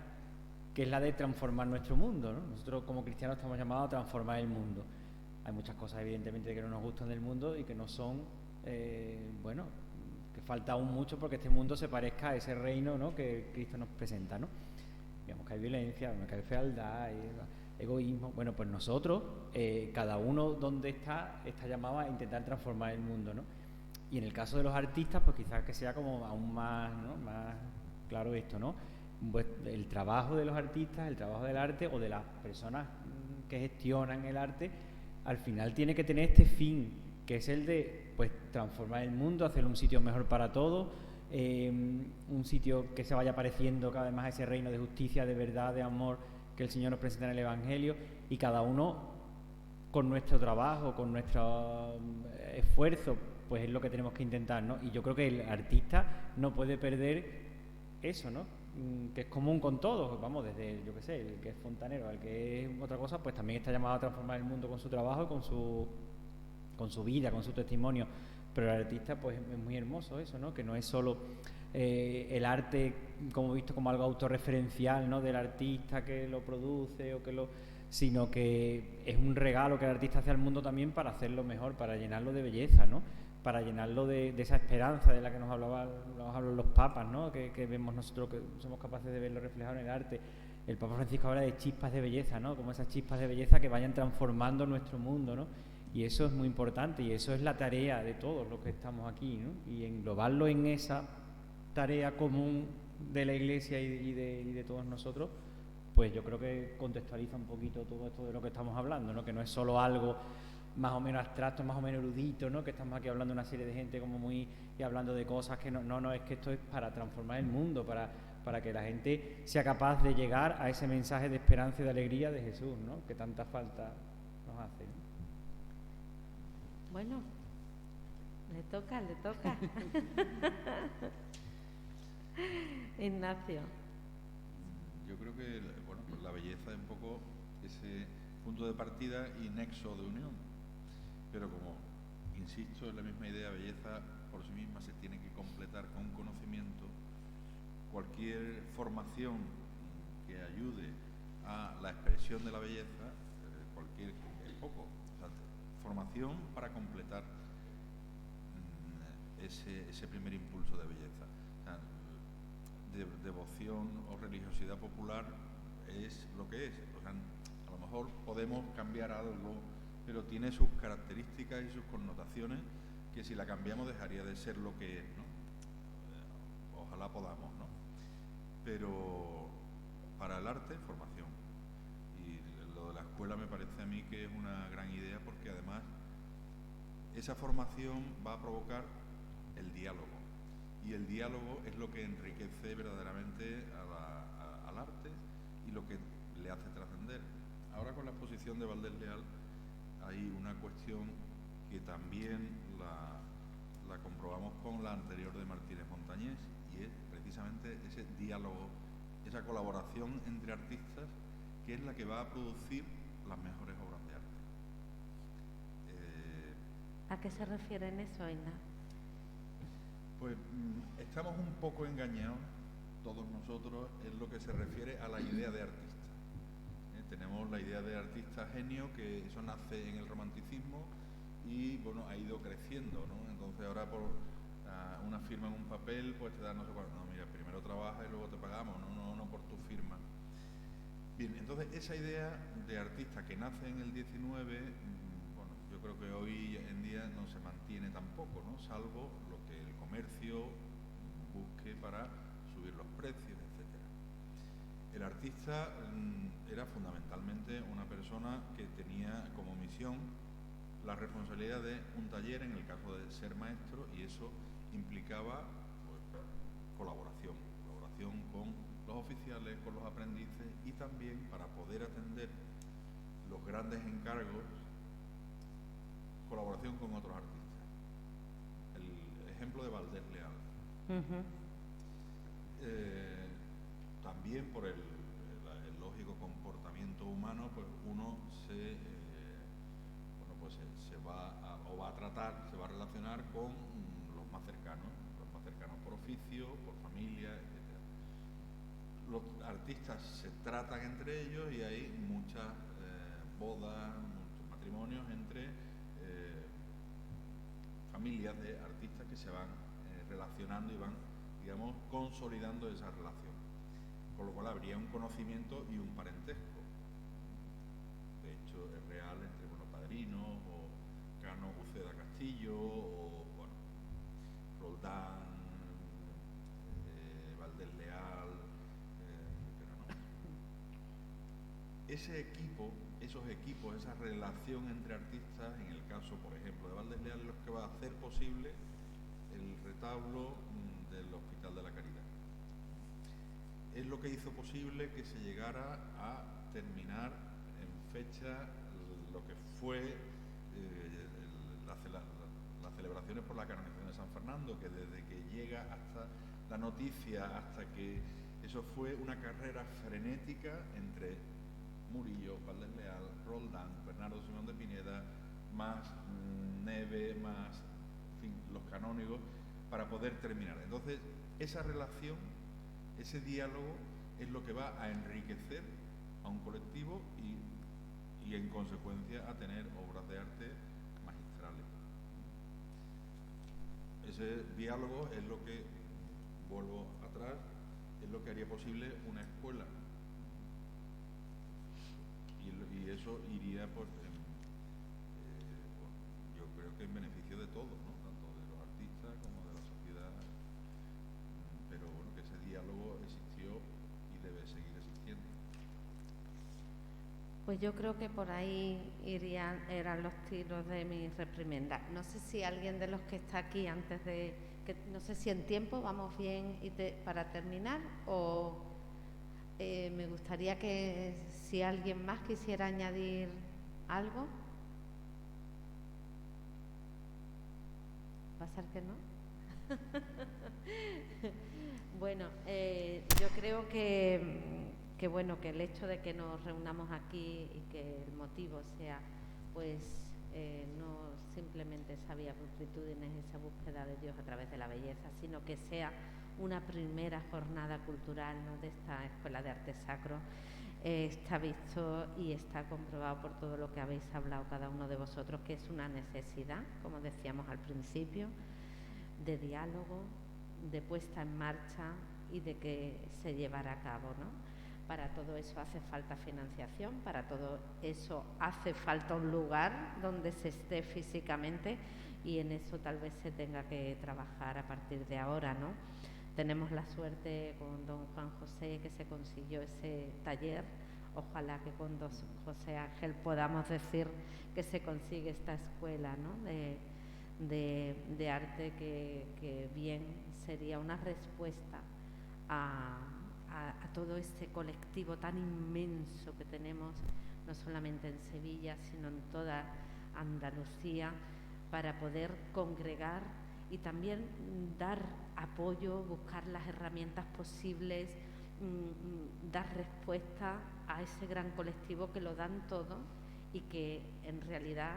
que es la de transformar nuestro mundo, ¿no? Nosotros como cristianos estamos llamados a transformar el mundo. Hay muchas cosas evidentemente que no nos gustan del mundo y que no son, bueno, que falta aún mucho porque este mundo se parezca a ese reino, ¿no?, que Cristo nos presenta, ¿no? Digamos que hay violencia, que hay fealdad, egoísmo. Bueno, pues nosotros, cada uno donde está llamado a intentar transformar el mundo, ¿no? Y en el caso de los artistas, pues quizás que sea como aún más, ¿no?, más claro esto, ¿no? Pues el trabajo de los artistas, el trabajo del arte o de las personas que gestionan el arte, al final tiene que tener este fin, que es el de, pues, transformar el mundo, hacer un sitio mejor para todos, un sitio que se vaya pareciendo cada vez más a ese reino de justicia, de verdad, de amor que el Señor nos presenta en el Evangelio, y cada uno con nuestro trabajo, con nuestro esfuerzo, pues es lo que tenemos que intentar, ¿no? Y yo creo que el artista no puede perder eso, ¿no?, que es común con todos, vamos, desde, yo qué sé, el que es fontanero, el que es otra cosa, pues también está llamado a transformar el mundo con su trabajo y con su vida, con su testimonio. Pero el artista, pues es muy hermoso eso, ¿no?, que no es solo el arte como visto como algo autorreferencial, ¿no?, del artista que lo produce o que lo, sino que es un regalo que el artista hace al mundo también para hacerlo mejor, para llenarlo de belleza, ¿no?, para llenarlo de esa esperanza de la que nos hablan los papas, ¿no?, que vemos nosotros, que somos capaces de verlo reflejado en el arte. El Papa Francisco habla de chispas de belleza, ¿no?, como esas chispas de belleza que vayan transformando nuestro mundo, ¿no?, y eso es muy importante, y eso es la tarea de todos los que estamos aquí, ¿no?, y englobarlo en esa tarea común de la Iglesia y de todos nosotros, pues yo creo que contextualiza un poquito todo esto de lo que estamos hablando, ¿no?, que no es solo algo más o menos abstracto, más o menos erudito, ¿no?, que estamos aquí hablando de una serie de gente como muy, y hablando de cosas que no, es que esto es para transformar el mundo, para que la gente sea capaz de llegar a ese mensaje de esperanza y de alegría de Jesús, ¿no?, que tanta falta nos hace, ¿no? Bueno, le toca. Ignacio. Yo creo que, bueno, pues la belleza es un poco ese punto de partida y nexo de unión. Pero como, insisto, en la misma idea, belleza por sí misma se tiene que completar con conocimiento. Cualquier formación que ayude a la expresión de la belleza, es poco. O sea, formación para completar ese primer impulso de belleza. O sea, devoción o religiosidad popular es lo que es. O sea, a lo mejor podemos cambiar algo, pero tiene sus características y sus connotaciones que si la cambiamos dejaría de ser lo que es, ¿no? Ojalá podamos, ¿no? Pero para el arte, formación. Y lo de la escuela me parece a mí que es una gran idea, porque además esa formación va a provocar el diálogo. Y el diálogo es lo que enriquece verdaderamente al arte y lo que le hace trascender. Ahora, con la exposición de Valdés Leal hay una cuestión que también la comprobamos con la anterior de Martínez Montañés, y es precisamente ese diálogo, esa colaboración entre artistas, que es la que va a producir las mejores obras de arte. ¿A qué se refiere en eso, Ignacio? Pues estamos un poco engañados, todos nosotros, en lo que se refiere a la idea de artista. Tenemos la idea de artista genio, que eso nace en el romanticismo y, bueno, ha ido creciendo, ¿no? Entonces ahora por una firma en un papel, pues te dan no sé cuánto. No, mira, primero trabaja y luego te pagamos, no por tu firma. Bien, entonces esa idea de artista que nace en el 19, bueno, yo creo que hoy en día no se mantiene tampoco, ¿no?, salvo lo que el comercio busque para subir los precios, etcétera. El artista era fundamentalmente una persona que tenía como misión la responsabilidad de un taller, en el caso de ser maestro, y eso implicaba, pues, colaboración con los oficiales, con los aprendices, y también, para poder atender los grandes encargos, colaboración con otros artistas. El ejemplo de Valdés Leal. También por el lógico comportamiento humano, pues uno se va a relacionar con los más cercanos por oficio, por familia, etc. Los artistas se tratan entre ellos y hay muchas bodas, muchos matrimonios entre familias de artistas que se van relacionando y van, digamos, consolidando esa relación. Con lo cual habría un conocimiento y un parentesco. eso es real entre Padrino o Cano Uceda Castillo o bueno, Roldán, Valdés Leal, pero no. Ese equipo, esos equipos, esa relación entre artistas, en el caso, por ejemplo, de Valdés Leal, es lo que va a hacer posible el retablo del Hospital de la Caridad. Es lo que hizo posible que se llegara a terminar en fecha lo que fue las celebraciones por la canonización de San Fernando, que desde que llega hasta la noticia, hasta que eso fue una carrera frenética entre Murillo, Valdés Leal, Roldán, Bernardo Simón de Pineda, más Neve, más, en fin, los canónigos, para poder terminar. Entonces, esa relación, ese diálogo es lo que va a enriquecer a un colectivo y en consecuencia a tener obras de arte magistrales. Ese diálogo es lo que, vuelvo atrás, es lo que haría posible una escuela. Y eso iría, pues, yo creo que en beneficio de todos, ¿no? Tanto de los artistas como de la sociedad. Pero bueno, que ese diálogo existió y debe seguir existiendo. Pues yo creo que por ahí eran los tiros de mi reprimenda. No sé si alguien de los que está aquí antes de... no sé si en tiempo vamos bien para terminar o me gustaría que si alguien más quisiera añadir algo. ¿Va a ser que no? Bueno, yo creo que bueno, que el hecho de que nos reunamos aquí y que el motivo sea pues no simplemente esa vía pulcritudines, esa búsqueda de Dios a través de la belleza, sino que sea una primera jornada cultural, ¿no?, de esta Escuela de Arte Sacro, está visto y está comprobado por todo lo que habéis hablado cada uno de vosotros, que es una necesidad, como decíamos al principio, de diálogo, de puesta en marcha y de que se llevara a cabo, ¿no? Para todo eso hace falta financiación, para todo eso hace falta un lugar donde se esté físicamente y en eso tal vez se tenga que trabajar a partir de ahora, ¿no? Tenemos la suerte con don Juan José que se consiguió ese taller. Ojalá que con don José Ángel podamos decir que se consigue esta escuela, ¿no?, de arte que bien sería una respuesta a todo este colectivo tan inmenso que tenemos, no solamente en Sevilla, sino en toda Andalucía, para poder congregar y también dar apoyo, buscar las herramientas posibles, dar respuesta a ese gran colectivo que lo dan todo y que en realidad,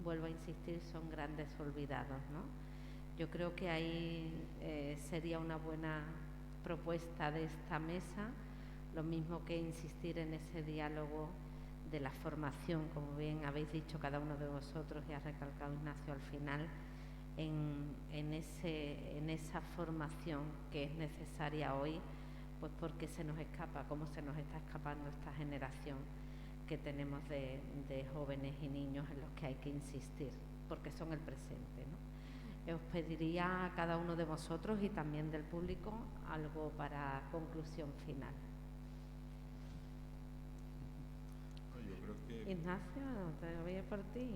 vuelvo a insistir, son grandes olvidados, ¿no? Yo creo que ahí sería una buena propuesta de esta mesa, lo mismo que insistir en ese diálogo de la formación, como bien habéis dicho cada uno de vosotros y ha recalcado Ignacio al final, en esa formación que es necesaria hoy, pues porque se nos escapa, como se nos está escapando esta generación que tenemos de jóvenes y niños en los que hay que insistir, porque son el presente, ¿no? Os pediría a cada uno de vosotros y también del público algo para conclusión final. Yo creo que... Ignacio, te voy a por ti.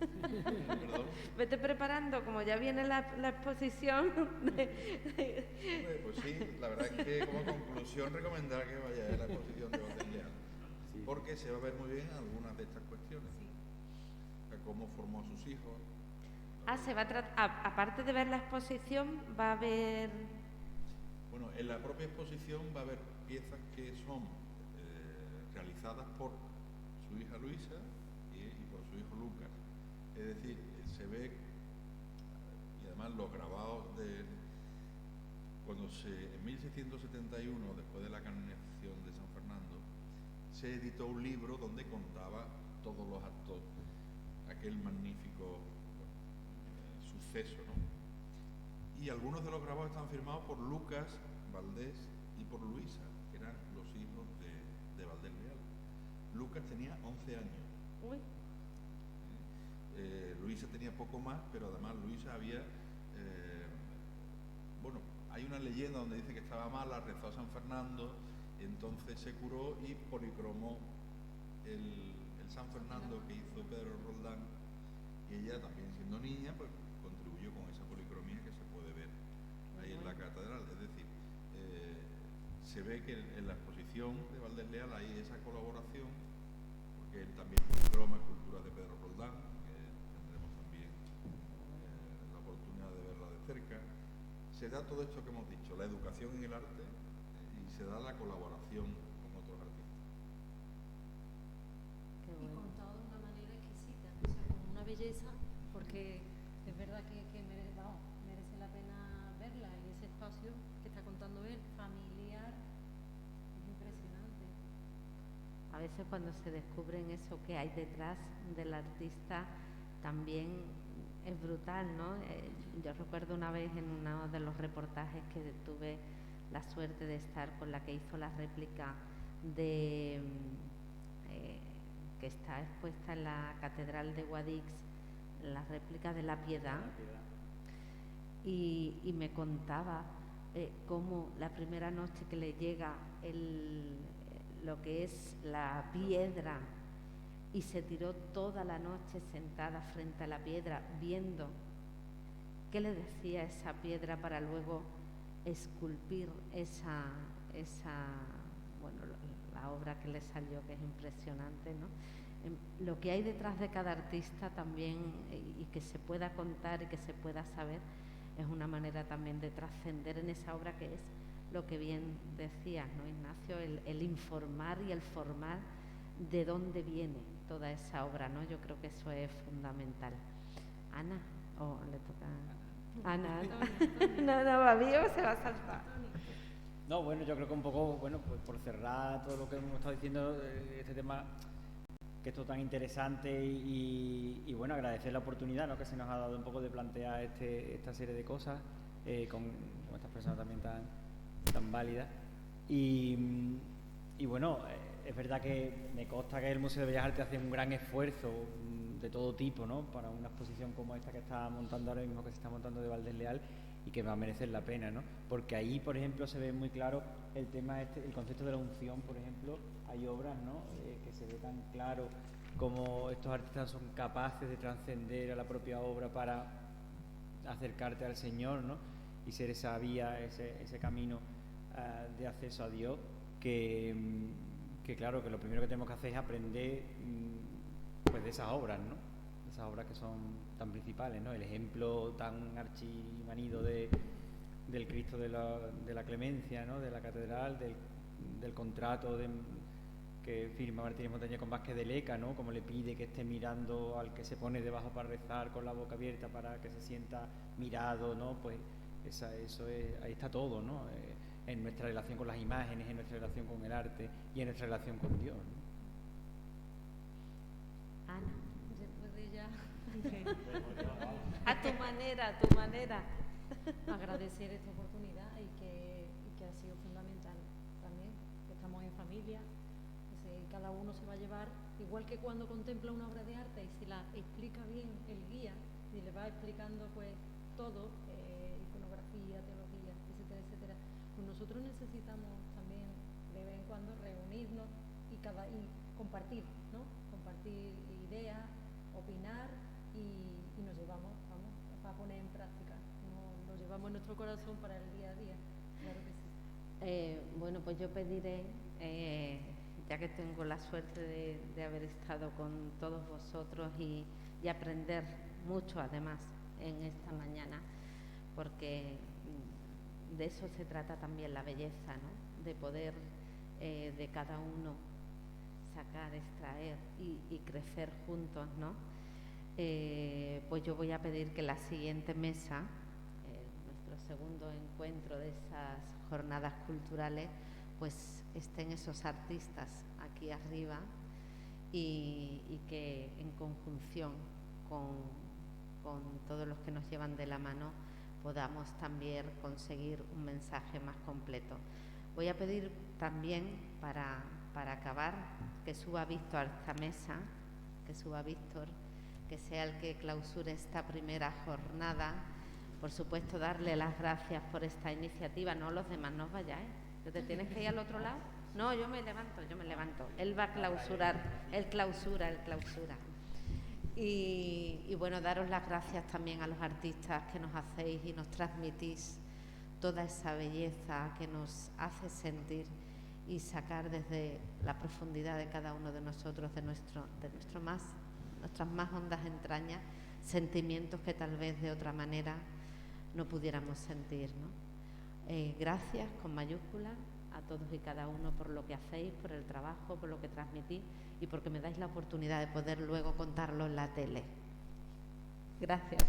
¿Perdón? Vete preparando, como ya viene la exposición. Pues sí, la verdad es que como conclusión recomendar que vaya a la exposición de Valdés Leal, porque se va a ver muy bien algunas de estas cuestiones, cómo formó a sus hijos. Se va a aparte de ver la exposición, va a haber... Bueno, en la propia exposición va a haber piezas que son realizadas por su hija Luisa y por su hijo Lucas. Es decir, se ve, y además los grabados de... Cuando en 1671, después de la canonización de San Fernando, se editó un libro donde contaba todos los actos, aquel magnífico suceso, ¿no? Y algunos de los grabados están firmados por Lucas Valdés y por Luisa, que eran los hijos de Valdés Leal. Lucas tenía 11 años Uy. Luisa tenía poco más, pero además Luisa había, bueno, hay una leyenda donde dice que estaba mala, rezó a San Fernando, entonces se curó y policromó el San Fernando que hizo Pedro Roldán, y ella también siendo niña pues contribuyó con esa policromía que se puede ver ahí en la catedral. Es decir, se ve que en la exposición de Valdés Leal hay esa colaboración, porque él también policroma esculturas de Pedro Roldán, que tendremos también la oportunidad de verla de cerca. Se da todo esto que hemos dicho, la educación en el arte, y se da la colaboración con otros artistas. Qué Y bueno. contado de una manera exquisita, o sea, con una belleza, porque es verdad que merece la pena verla, y ese espacio que está contando él, familiar, es impresionante. A veces cuando se descubren eso que hay detrás del artista también es brutal, ¿no? Yo recuerdo una vez en uno de los reportajes que tuve la suerte de estar con la que hizo la réplica de que está expuesta en la Catedral de Guadix, la réplica de la Piedad, y me contaba cómo la primera noche que le llega lo que es la piedra, y se tiró toda la noche sentada frente a la piedra viendo qué le decía esa piedra para luego esculpir bueno, la obra que le salió, que es impresionante, ¿no? Lo que hay detrás de cada artista también, y que se pueda contar y que se pueda saber, es una manera también de trascender en esa obra, que es lo que bien decías, ¿no, Ignacio? El informar y el formar de dónde viene toda esa obra, ¿no? Yo creo que eso es fundamental. Ana, le toca a Ana. No, Babío se va a saltar. No, bueno, yo creo que un poco, bueno, pues por cerrar todo lo que hemos estado diciendo, este tema, que es todo tan interesante, y bueno, agradecer la oportunidad, ¿no?, que se nos ha dado un poco de plantear esta serie de cosas con estas personas también tan válidas. Y bueno, es verdad que me consta que el Museo de Bellas Artes hace un gran esfuerzo de todo tipo, ¿no?, para una exposición como esta que está montando ahora mismo, que se está montando de Valdés Leal, y que va a merecer la pena, ¿no? Porque ahí, por ejemplo, se ve muy claro el tema el concepto de la unción, por ejemplo. Hay obras, ¿no?, que se ve tan claro cómo estos artistas son capaces de trascender a la propia obra para acercarte al Señor, ¿no?, y ser esa vía, ese camino de acceso a Dios, que claro, que lo primero que tenemos que hacer es aprender pues de esas obras, ¿no?, esas obras que son tan principales, ¿no? El ejemplo tan archimanido del Cristo de la Clemencia, ¿no?, de la catedral, del contrato que firma Martínez Montañés con Vázquez de Leca, ¿no?, como le pide que esté mirando al que se pone debajo para rezar con la boca abierta para que se sienta mirado, ¿no? Pues eso es, ahí está todo, ¿no?, en nuestra relación con las imágenes, en nuestra relación con el arte y en nuestra relación con Dios, ¿no? Ana. Después de ya A tu manera. agradecer esta oportunidad, y que ha sido fundamental también, que estamos en familia, que cada uno se va a llevar, igual que cuando contempla una obra de arte y se la explica bien el guía y le va explicando pues todo, iconografía, teología, etcétera, etcétera, pues nosotros necesitamos también de vez en cuando reunirnos y compartir, ¿no? Compartir ideas, opinar, y nos llevamos, a poner en práctica, lo llevamos en nuestro corazón para el día a día, claro que sí. Bueno, pues yo pediré, ya que tengo la suerte de haber estado con todos vosotros y aprender mucho además en esta mañana, porque de eso se trata también la belleza, ¿no?, de poder de cada uno sacar, extraer y crecer juntos, ¿no? Pues yo voy a pedir que la siguiente mesa, nuestro segundo encuentro de esas jornadas culturales, pues estén esos artistas aquí arriba, y que en conjunción con todos los que nos llevan de la mano podamos también conseguir un mensaje más completo. Voy a pedir también, para acabar, que suba Víctor a esta mesa que suba Víctor, que sea el que clausure esta primera jornada. Por supuesto, darle las gracias por esta iniciativa. No, los demás no os vayáis. ¿Que te tienes que ir al otro lado? No, yo me levanto. Él va a clausurar, él clausura. Y bueno, daros las gracias también a los artistas que nos hacéis y nos transmitís toda esa belleza que nos hace sentir y sacar desde la profundidad de cada uno de nosotros, de nuestras más hondas entrañas, sentimientos que tal vez de otra manera no pudiéramos sentir, ¿no? Gracias con mayúsculas a todos y cada uno por lo que hacéis, por el trabajo, por lo que transmitís y porque me dais la oportunidad de poder luego contarlo en la tele. Gracias.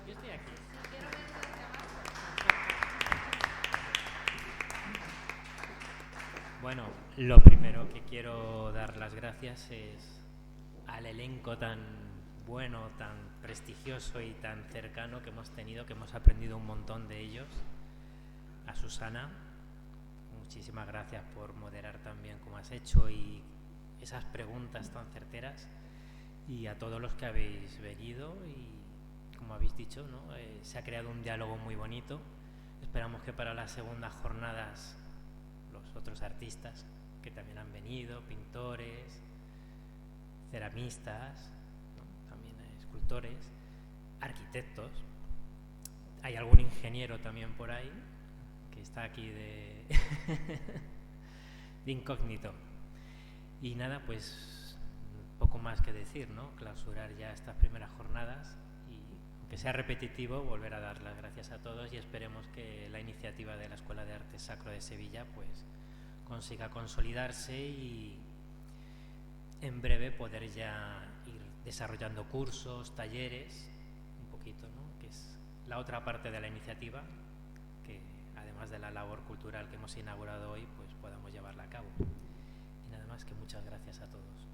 Yo estoy aquí. Bueno, lo primero que quiero dar las gracias es al elenco tan bueno, tan prestigioso y tan cercano que hemos tenido, que hemos aprendido un montón de ellos. A Susana, muchísimas gracias por moderar también como has hecho y esas preguntas tan certeras, y a todos los que habéis venido y como habéis dicho, ¿no? Se ha creado un diálogo muy bonito. Esperamos que para las segundas jornadas los otros artistas que también han venido, pintores, ceramistas, ¿no? También escultores, arquitectos, hay algún ingeniero también por ahí que está aquí de incógnito. Y nada, pues poco más que decir, ¿no? Clausurar ya estas primeras jornadas y, aunque sea repetitivo, volver a dar las gracias a todos y esperemos que la iniciativa de la Escuela de Arte Sacro de Sevilla pues consiga consolidarse y en breve poder ya ir desarrollando cursos, talleres, un poquito, ¿no? Que es la otra parte de la iniciativa, que además de la labor cultural que hemos inaugurado hoy, pues podamos llevarla a cabo. Y nada más, que muchas gracias a todos.